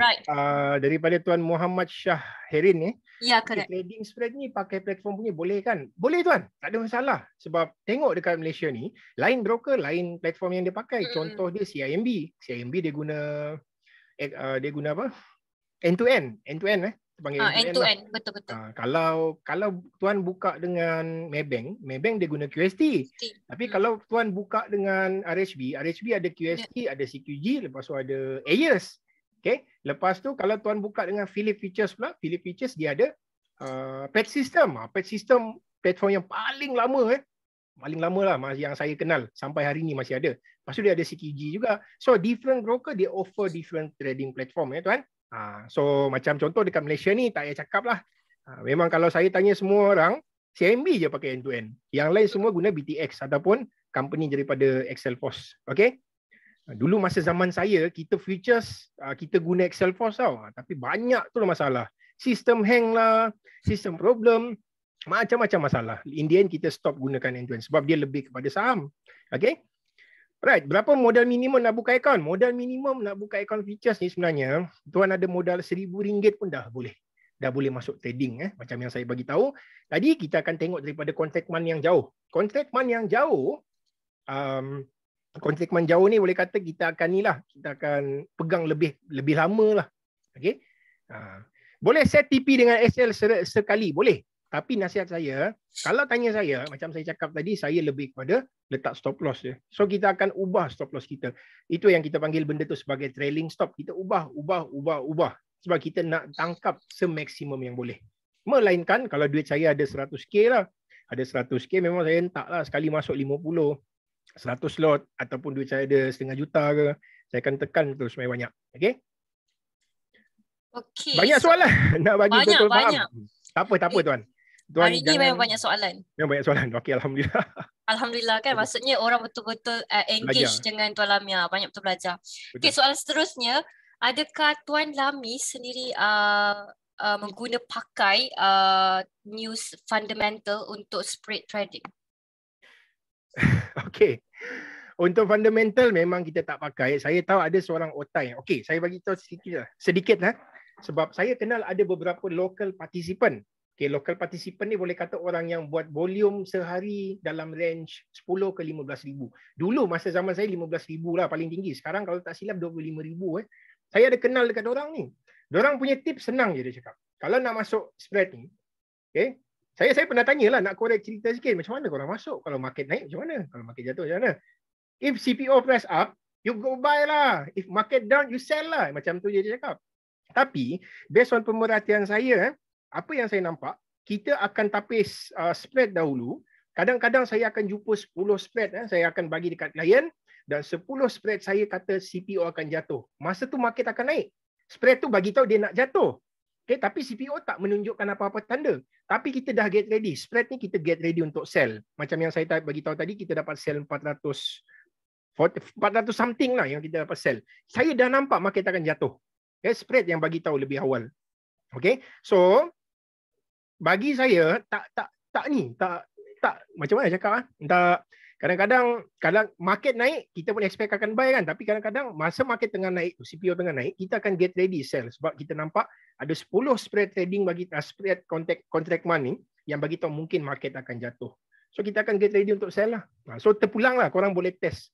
daripada Tuan Muhammad Syahirin ni. Ya, correct. Trading spread ni pakai platform punya boleh kan? Boleh tuan, tak ada masalah. Sebab tengok dekat Malaysia ni, lain broker, lain platform yang dia pakai. Contoh dia CIMB. CIMB dia guna apa? End-to-end. End-to-end panggil end-to-end, betul-betul. Kalau tuan buka dengan Maybank dia guna QST. Tapi kalau tuan buka dengan RHB ada QST, ada CQG, lepas tu ada AYES. Okay. Lepas tu kalau tuan buka dengan Phillip Futures pula, Phillip Futures dia ada PET System. PET System platform yang paling lama paling lama lah yang saya kenal, sampai hari ni masih ada. Lepas tu dia ada CQG juga. So different broker dia offer different trading platform tuan. So macam contoh dekat Malaysia ni tak payah cakap lah. Memang kalau saya tanya semua orang, CIMB je pakai end-to-end. Yang lain semua guna BTX ataupun company daripada Excelforce. Okay. Dulu masa zaman saya, kita futures, kita guna Excelforce tau. Tapi banyak tu masalah. Sistem hang lah, sistem problem, macam-macam masalah. In the end, kita stop gunakan end-to-end sebab dia lebih kepada saham. Okay. Right, berapa modal minimum nak buka akaun? Modal minimum nak buka akaun futures ni sebenarnya, tuan ada modal RM1,000 pun dah boleh. Dah boleh masuk trading. Macam yang saya bagi tahu. Tadi kita akan tengok daripada kontrak man yang jauh. Kontrak man yang jauh, kontrak man jauh ni boleh kata kita akan pegang lebih lama lah. Okay? Boleh set TP dengan SL sekali, boleh. Tapi nasihat saya, kalau tanya saya, macam saya cakap tadi, saya lebih kepada letak stop loss je. So kita akan ubah stop loss kita. Itu yang kita panggil benda tu sebagai trailing stop. Kita ubah. Sebab kita nak tangkap semaksimum yang boleh. Melainkan kalau duit saya ada 100k lah. Ada 100k memang saya hentak lah sekali masuk 50, 100 lot ataupun duit saya ada RM500,000 ke. Saya akan tekan terus banyak. Okay? Okay. Banyak soalan nak bagi betul faham. Tak apa tuan. Hari ini memang banyak soalan. Memang banyak soalan. Okey, alhamdulillah. Alhamdulillah kan, Okay. maksudnya orang betul-betul engage Belajar. dengan Tuan Lamia, banyak betul belajar. Okey, Betul. soalan seterusnya, adakah Tuan Lami sendiri mengguna pakai news fundamental untuk spread trading? Okey. Untuk fundamental memang kita tak pakai. Saya tahu ada seorang otai. Okey, saya bagi tahu sedikit lah. Sebab saya kenal ada beberapa local participant. Okey, local participant ni boleh kata orang yang buat volume sehari dalam range 10 ke 15 ribu. Dulu masa zaman saya 15 ribu lah paling tinggi. Sekarang kalau tak silap 25 ribu. Saya ada kenal dekat orang ni. Diorang punya tips senang je dia cakap. Kalau nak masuk spread ni, okey, saya pernah tanyalah, nak korek cerita sikit. Macam mana korang masuk? Kalau market naik macam mana? Kalau market jatuh macam mana? If CPO price up, you go buy lah. If market down, you sell lah. Macam tu je dia cakap. Tapi, based on pemerhatian saya, apa yang saya nampak, kita akan tapis spread dahulu. Kadang-kadang saya akan jumpa 10 spread. Saya akan bagi dekat klien. Dan 10 spread saya kata CPO akan jatuh. Masa tu market akan naik. Spread tu bagi tahu dia nak jatuh. Okay, tapi CPO tak menunjukkan apa-apa tanda. Tapi kita dah get ready. Spread ni kita get ready untuk sell. Macam yang saya bagi tahu tadi, kita dapat sell 400 something lah yang kita dapat sell. Saya dah nampak market akan jatuh. Okay, spread yang bagi tahu lebih awal. Okay, so bagi saya tak macam mana cakap tak. Kadang-kadang market naik, kita pun expect akan buy kan. Tapi kadang-kadang masa market tengah naik, CPO tengah naik, kita akan get ready sell. Sebab kita nampak ada 10 spread trading spread contract money yang bagi tahu mungkin market akan jatuh. So kita akan get ready untuk sell lah. So terpulang lah, korang boleh test.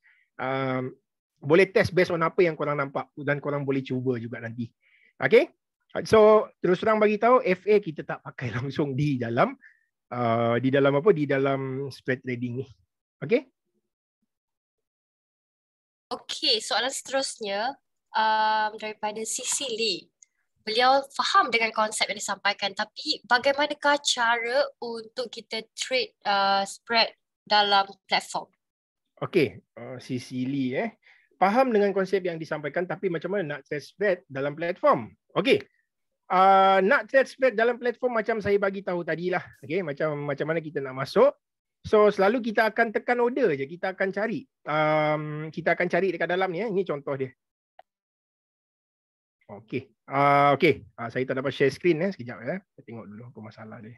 Boleh test based on apa yang korang nampak. Dan korang boleh cuba juga nanti. Okay? So terus terang bagi tahu, FA kita tak pakai langsung di dalam spread trading ni. Okey. Okey, soalan seterusnya daripada Sisi Lee. Beliau faham dengan konsep yang disampaikan, tapi bagaimanakah cara untuk kita trade spread dalam platform? Okey, Sisi Lee faham dengan konsep yang disampaikan, tapi macam mana nak trade spread dalam platform? Okey. Nak trade spread dalam platform macam saya bagi tahu tadilah. Okey, macam mana kita nak masuk. So selalu kita akan tekan order je, kita akan cari. Kita akan cari dekat dalam ni. Ini contoh dia. Okey. Saya tak dapat share screen sekejap Saya tengok dulu apa masalah dia.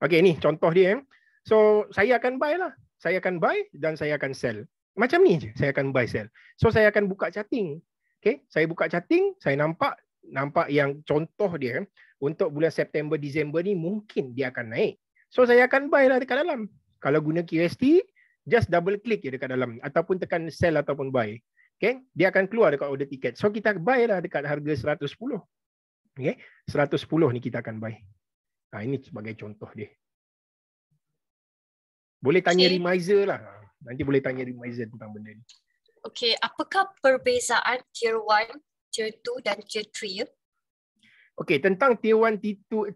Okey, ni contoh dia. So saya akan buy lah. Saya akan buy dan saya akan sell. Macam ni je, saya akan buy sell. So saya akan buka charting. Okey, saya buka charting, saya nampak yang contoh dia untuk bulan September, Disember ni mungkin dia akan naik. So saya akan buy lah dekat dalam. Kalau guna QST, just double click je dekat dalam ataupun tekan sell ataupun buy. Okay, dia akan keluar dekat order ticket. So kita buy lah dekat harga 110. Okay, 110 ni kita akan buy. Ini sebagai contoh dia. Boleh tanya remiser lah. Nanti boleh tanya remiser tentang benda ni. Okay, apakah perbezaan tier 1, tier 2 dan tier 3? Okey, tentang tier 1,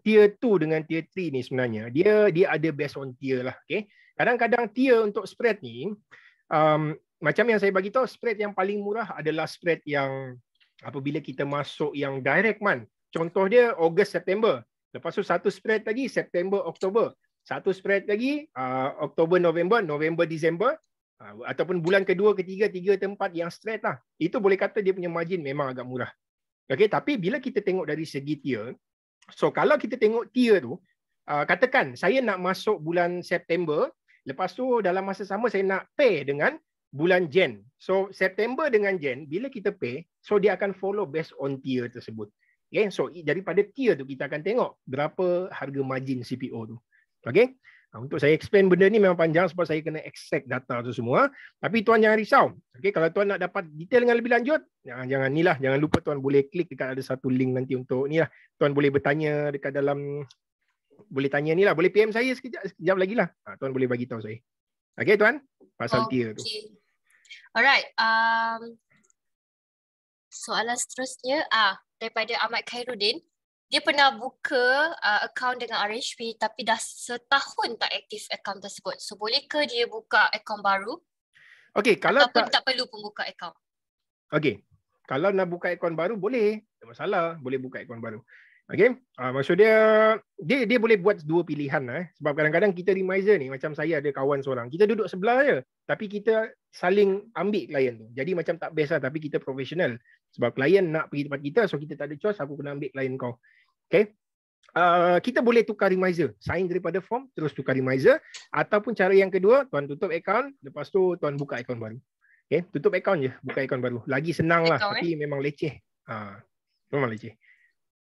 tier 2 dengan tier 3 ni sebenarnya, dia ada based on tier lah. Okay. Kadang-kadang tier untuk spread ni, macam yang saya bagi tahu, spread yang paling murah adalah spread yang apabila kita masuk yang direct month. Contoh dia Ogos, September. Lepas tu satu spread lagi September, Oktober. Satu spread lagi Oktober, November, Disember. Ataupun bulan kedua, ketiga, 3 tempat yang straight lah. Itu boleh kata dia punya margin memang agak murah. Okay, tapi bila kita tengok dari segi tier, so kalau kita tengok tier tu, katakan saya nak masuk bulan September, lepas tu dalam masa sama saya nak pay dengan bulan Jan. So September dengan Jan, bila kita pay, so dia akan follow based on tier tersebut. Okay, so daripada tier tu kita akan tengok berapa harga margin CPO tu. Okay, untuk saya explain benda ni memang panjang sebab saya kena extract data tu semua. Tapi tuan jangan risau. Okay, kalau tuan nak dapat detail dengan lebih lanjut, jangan lupa tuan boleh klik dekat ada satu link nanti untuk ni lah. Tuan boleh bertanya dekat dalam, boleh tanya ni lah. Boleh PM saya sekejap lagi lah. Tuan boleh bagi tahu saya. Okay tuan, pasal tier tu. Alright. Soalan seterusnya daripada Ahmad Khairuddin. Dia pernah buka akaun dengan RHP tapi dah setahun tak aktif akaun tersebut. So bolehkah dia buka akaun baru? Okey, kalau ataupun tak perlu pun buka akaun? Okey. Kalau nak buka akaun baru boleh. Tak masalah, boleh buka akaun baru. Okay, maksud dia boleh buat dua pilihan sebab kadang-kadang kita remiser ni, macam saya ada kawan seorang, kita duduk sebelah je tapi kita saling ambil klien tu, jadi macam tak best lah, tapi kita profesional sebab klien nak pergi tempat kita, so kita tak ada choice, aku kena ambil klien kau. Okay, kita boleh tukar remiser, sign daripada form terus tukar remiser, ataupun cara yang kedua, tuan tutup account, lepas tu tuan buka account baru. Okay, tutup account je, buka account baru, lagi senang lah, tapi memang leceh. Memang leceh.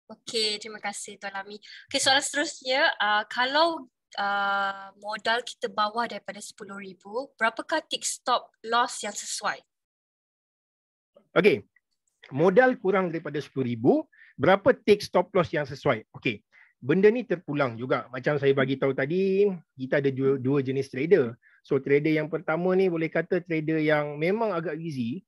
Okey, terima kasih Tuan Lami. Okey, soalan seterusnya, kalau modal kita bawah daripada 10,000, berapakah tick stop loss yang sesuai? Okey, modal kurang daripada 10,000, berapa tick stop loss yang sesuai? Okey, benda ni terpulang juga. Macam saya bagi tahu tadi, kita ada dua jenis trader. So trader yang pertama ni boleh kata trader yang memang agak busy,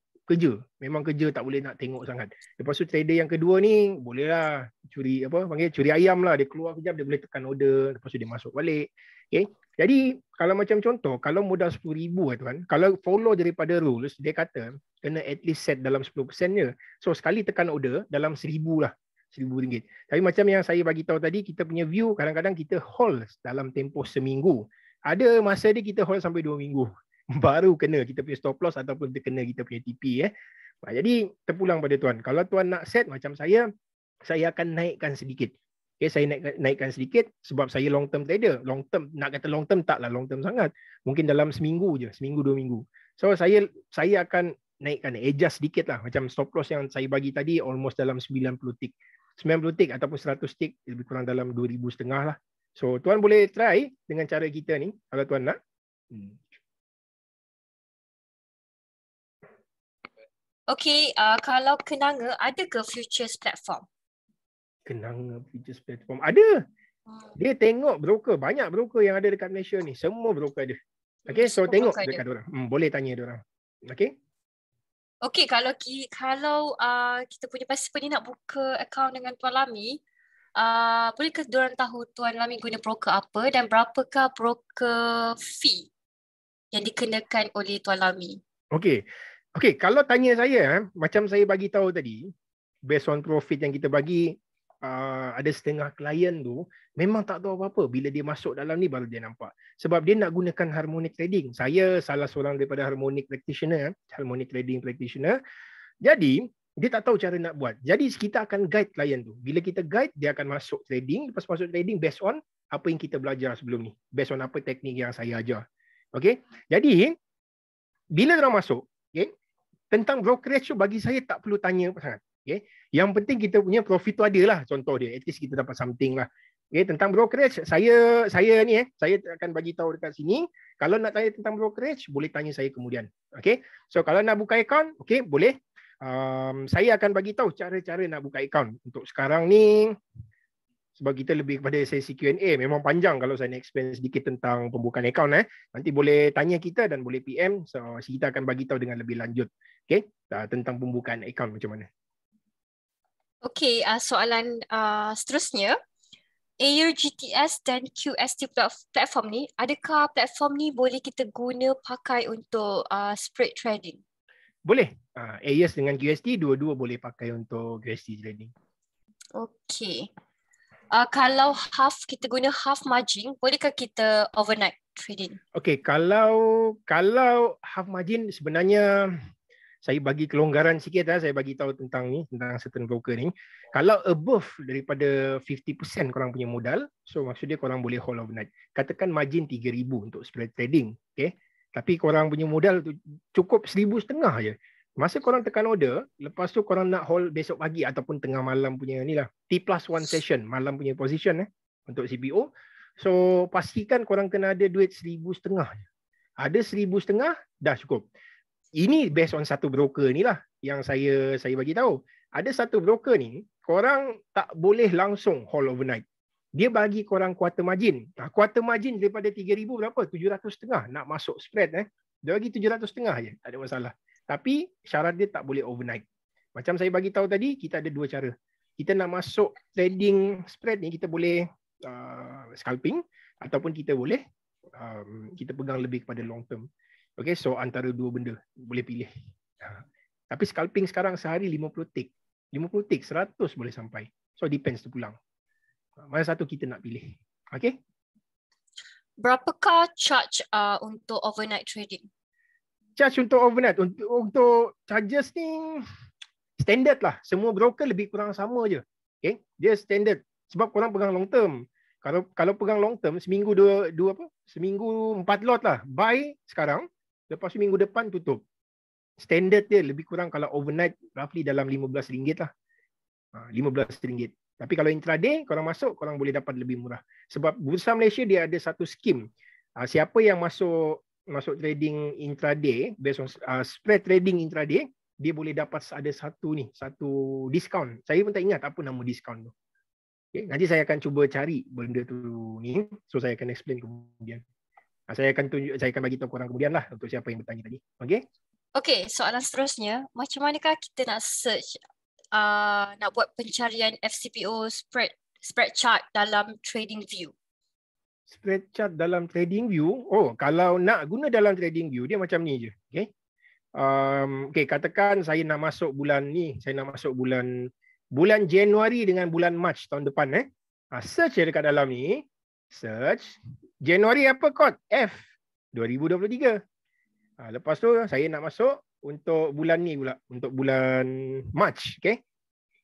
memang kerja tak boleh nak tengok sangat. Lepas tu trader yang kedua ni bolehlah curi curi ayam lah, dia keluar kejap dia boleh tekan order, lepas tu dia masuk balik. Okay. Jadi kalau macam contoh, kalau modal 10,000 tuan, kalau follow daripada rules, dia kata kena at least set dalam 10% je. So sekali tekan order dalam 1,000 lah, RM1,000. Tapi macam yang saya bagi tahu tadi, kita punya view kadang-kadang kita hold dalam tempoh seminggu. Ada masa dia kita hold sampai 2 minggu. Baru kena kita punya stop loss ataupun kena kita punya TP. Jadi terpulang pada tuan. Kalau tuan nak set macam saya akan naikkan sedikit. Okay, saya naikkan sedikit sebab saya long term trader. Long term, nak kata long term taklah long term sangat. Mungkin dalam seminggu je, seminggu 2 minggu. So saya akan naikkan, adjust sedikit lah. Macam stop loss yang saya bagi tadi almost dalam 90 tick. 90 tick ataupun 100 tick, lebih kurang dalam 2,500 lah. So tuan boleh try dengan cara kita ni kalau tuan nak. Okey, kalau Kenanga, ada ke futures platform? Kenanga futures platform? Ada. Dia tengok broker, banyak broker yang ada dekat Malaysia ni. Semua broker ada. Okay, so tengok dekat diorang. Boleh tanya diorang. Okay. Okey, kalau kita punya participant ni nak buka account dengan Tuan Lami, bolehkah diorang tahu Tuan Lami guna broker apa dan berapakah broker fee yang dikenakan oleh Tuan Lami? Okey, kalau tanya saya, macam saya bagi tahu tadi, based on profit yang kita bagi, ada setengah klien tu memang tak tahu apa-apa. Bila dia masuk dalam ni baru dia nampak. Sebab dia nak gunakan harmonic trading. Saya salah seorang daripada harmonic trading practitioner. Jadi, dia tak tahu cara nak buat. Jadi, kita akan guide klien tu. Bila kita guide, dia akan masuk trading. Lepas masuk trading based on apa yang kita belajar sebelum ni. Based on apa teknik yang saya ajar. Okey. Jadi, bila dia masuk, tentang brokerage tu bagi saya tak perlu tanya apa sangat. Okay. Yang penting kita punya profit tu ada lah, contoh dia. At least kita dapat something lah. Okay. Tentang brokerage, saya akan bagi tahu dekat sini. Kalau nak tanya tentang brokerage, boleh tanya saya kemudian. Okay. So kalau nak buka account, okay, boleh. Saya akan bagi tahu cara-cara nak buka account. Untuk sekarang ni, sebab kita lebih kepada sesi Q&A, memang panjang kalau saya nak explain sedikit tentang pembukaan account. Nanti boleh tanya kita dan boleh PM, so kita akan bagi tahu dengan lebih lanjut. Okay, tentang pembukaan account macam mana. Okey, soalan seterusnya, Ayer GTS dan QST platform ni, adakah platform ni boleh kita guna pakai untuk spread trading? Boleh. Ayers dengan QST dua-dua boleh pakai untuk QST trading. Okey. Kalau kita guna half margin, bolehkah kita overnight trading? Okey, kalau half margin sebenarnya saya bagi kelonggaran sikit saya bagi tahu tentang certain broker ni. Kalau above daripada 50% korang punya modal, so maksudnya korang boleh hold overnight. Katakan margin 3,000 untuk spread trading, okey. Tapi korang punya modal tu cukup 1,500 je. Masa korang tekan order, lepas tu korang nak hold besok pagi ataupun tengah malam punya ni lah. T+1 session, malam punya position untuk CPO. So pastikan korang kena ada duit 1,500 je. Ada 1,500 dah cukup. Ini based on satu broker ni lah yang saya bagi tahu. Ada satu broker ni, korang tak boleh langsung hold overnight. Dia bagi korang quarter margin. Quarter margin daripada 3,000 berapa? 700,500 nak masuk spread. Dia bagi 700,500 je, tak ada masalah. Tapi syarat dia tak boleh overnight. Macam saya bagi tahu tadi, kita ada dua cara. Kita nak masuk trading spread ni, kita boleh scalping ataupun kita boleh kita pegang lebih kepada long term. Okay, so antara dua benda boleh pilih. Tapi scalping sekarang sehari 50 tick. 50 tick, 100 boleh sampai. So depends terpulang. Mana satu kita nak pilih. Okay? Berapakah charge untuk overnight trading? Charge untuk overnight, untuk charges ni standard lah. Semua broker lebih kurang sama je. Okay? Dia standard. Sebab korang pegang long term. Kalau pegang long term, seminggu seminggu 4 lot lah. Buy sekarang, lepas minggu depan tutup. Standard dia lebih kurang kalau overnight roughly dalam RM15 lah. RM15. Tapi kalau intraday, korang masuk, korang boleh dapat lebih murah. Sebab Bursa Malaysia dia ada satu skim. Siapa yang masuk trading intraday, based on spread trading intraday, dia boleh dapat ada satu diskaun. Saya pun tak ingat apa nama diskaun tu. Okay, nanti saya akan cuba cari benda tu ni. So saya akan explain kemudian. Saya akan bagi tahu korang kemudian lah untuk siapa yang bertanya tadi. Okay? Okay, soalan seterusnya, macam manakah kita nak search, nak buat pencarian FCPO spread chart dalam TradingView? Spread chart dalam TradingView, kalau nak guna dalam TradingView, dia macam ni je. Okay? Okay, katakan saya nak masuk bulan ni, saya nak masuk bulan Januari dengan bulan Mac tahun depan. Search je dekat dalam ni. Search. Januari apa kod? F. 2023. Lepas tu saya nak masuk untuk bulan ni pula. Untuk bulan Mac. Okay.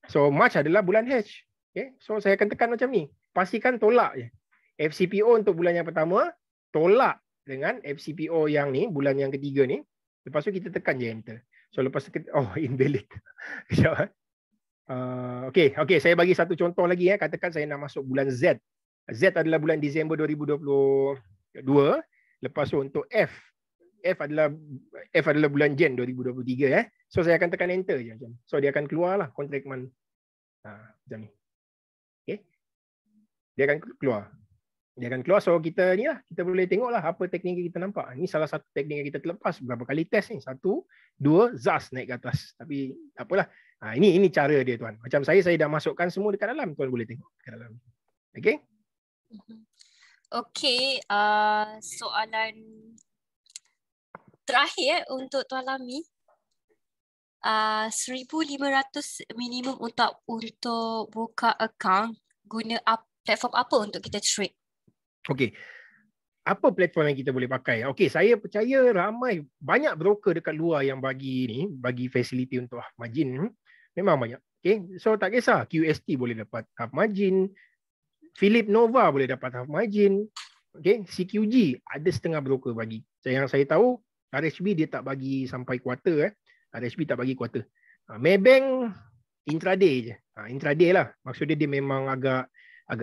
So Mac adalah bulan H. Okay. So saya akan tekan macam ni. Pastikan tolak je. FCPO untuk bulan yang pertama. Tolak dengan FCPO yang ni. Bulan yang ketiga ni. Lepas tu kita tekan je enter. So lepas tu invalid. Sekejap. Okay, saya bagi satu contoh lagi. Katakan saya nak masuk bulan Z. Z adalah bulan Disember 2022. Lepas tu untuk F adalah bulan Jan 2023. So saya akan tekan enter je. So dia akan keluar lah kontrak month. Macam ni. Okay. Dia akan keluar. So kita ni lah, kita boleh tengok lah apa teknik yang kita nampak. Ini salah satu teknik yang kita terlepas. Berapa kali test ni? 1, 2, zas naik ke atas. Tapi apalah. Ini cara dia tuan. Macam saya dah masukkan semua dekat dalam. Tuan boleh tengok dekat dalam. Okay? Okay, soalan terakhir untuk Tuan Lami. 1,500 minimum untuk buka account. Guna platform apa untuk kita trade? Okay. Apa platform yang kita boleh pakai? Okay, saya percaya banyak broker dekat luar yang bagi facility untuk half margin. Memang banyak. Okay, so tak kisah. QST boleh dapat half margin. Philip Nova boleh dapat half margin. Okay, CQG ada setengah broker bagi. Yang saya tahu, RHB dia tak bagi sampai quarter. RHB tak bagi quarter. Maybank intraday je. Intraday lah. Maksudnya dia memang agak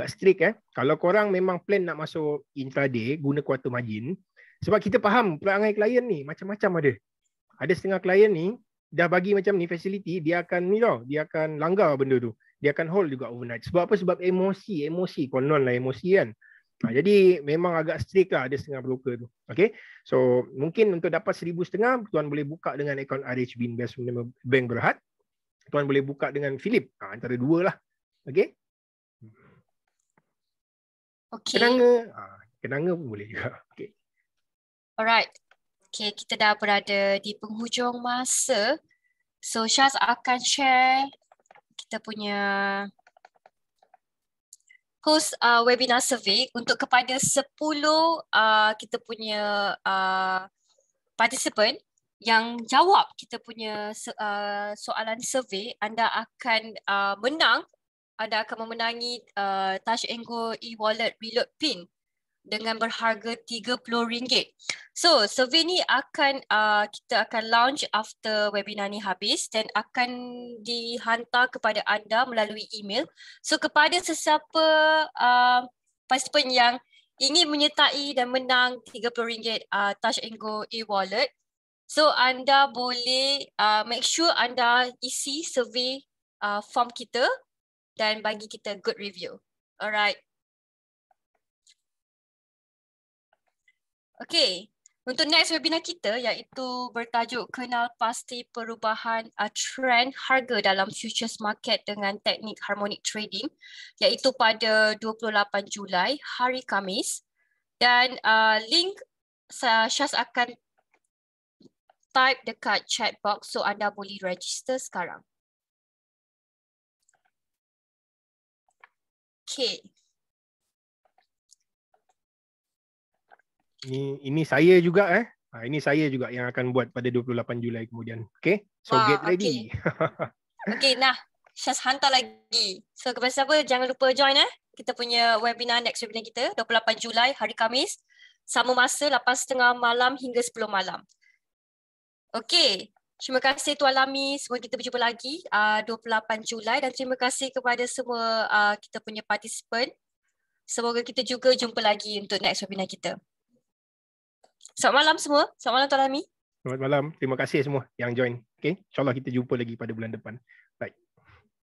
strict. Kalau korang memang plan nak masuk intraday, guna quarter margin. Sebab kita faham perangai klien ni macam-macam ada. Ada setengah klien ni dah bagi macam ni facility, dia akan langgar benda tu. Dia akan hold juga overnight. Sebab apa? Sebab emosi. Konon lah emosi kan. Jadi memang agak strict lah ada setengah broker tu. Okay. So mungkin untuk dapat 1,500, tuan boleh buka dengan akaun RHB Investment Bank Berhad. Tuan boleh buka dengan Philip. Antara dua lah. Okay. Okay. Kenanga pun boleh juga. Okay. Alright. Okay, kita dah berada di penghujung masa. So Syaz akan share kita punya host webinar survey untuk kepada 10 kita punya participant yang jawab kita punya soalan survey. Anda akan memenangi Touch 'n Go e-wallet reload pin dengan berharga RM30. So, survey ni kita akan launch after webinar ni habis dan akan dihantar kepada anda melalui email. So, kepada sesiapa participant yang ingin menyertai dan menang RM30 Touch 'n Go e-wallet, so anda boleh make sure anda isi survey form kita dan bagi kita good review. Alright. Okay, untuk next webinar kita iaitu bertajuk Kenal Pasti Perubahan Trend Harga dalam Futures Market dengan Teknik Harmonic Trading, iaitu pada 28 Julai, hari Khamis. Dan link Syaz akan type dekat chat box, so anda boleh register sekarang. Okey. Ini saya juga ini saya juga yang akan buat pada 28 Julai kemudian. Okay? So Wah, get ready. Okey, nah, Syaz hantar lagi. So kepada siapa jangan lupa join kita punya webinar, next webinar kita 28 Julai hari Khamis. Sama masa 8.30 malam hingga 10 malam. Okey. Terima kasih Tuan Lami. Semoga kita berjumpa lagi 28 Julai dan terima kasih kepada semua kita punya participant. Semoga kita juga jumpa lagi untuk next webinar kita. Selamat malam semua. Selamat malam Tuan Lami. Selamat malam. Terima kasih semua yang join. Okay? InsyaAllah kita jumpa lagi pada bulan depan. Bye.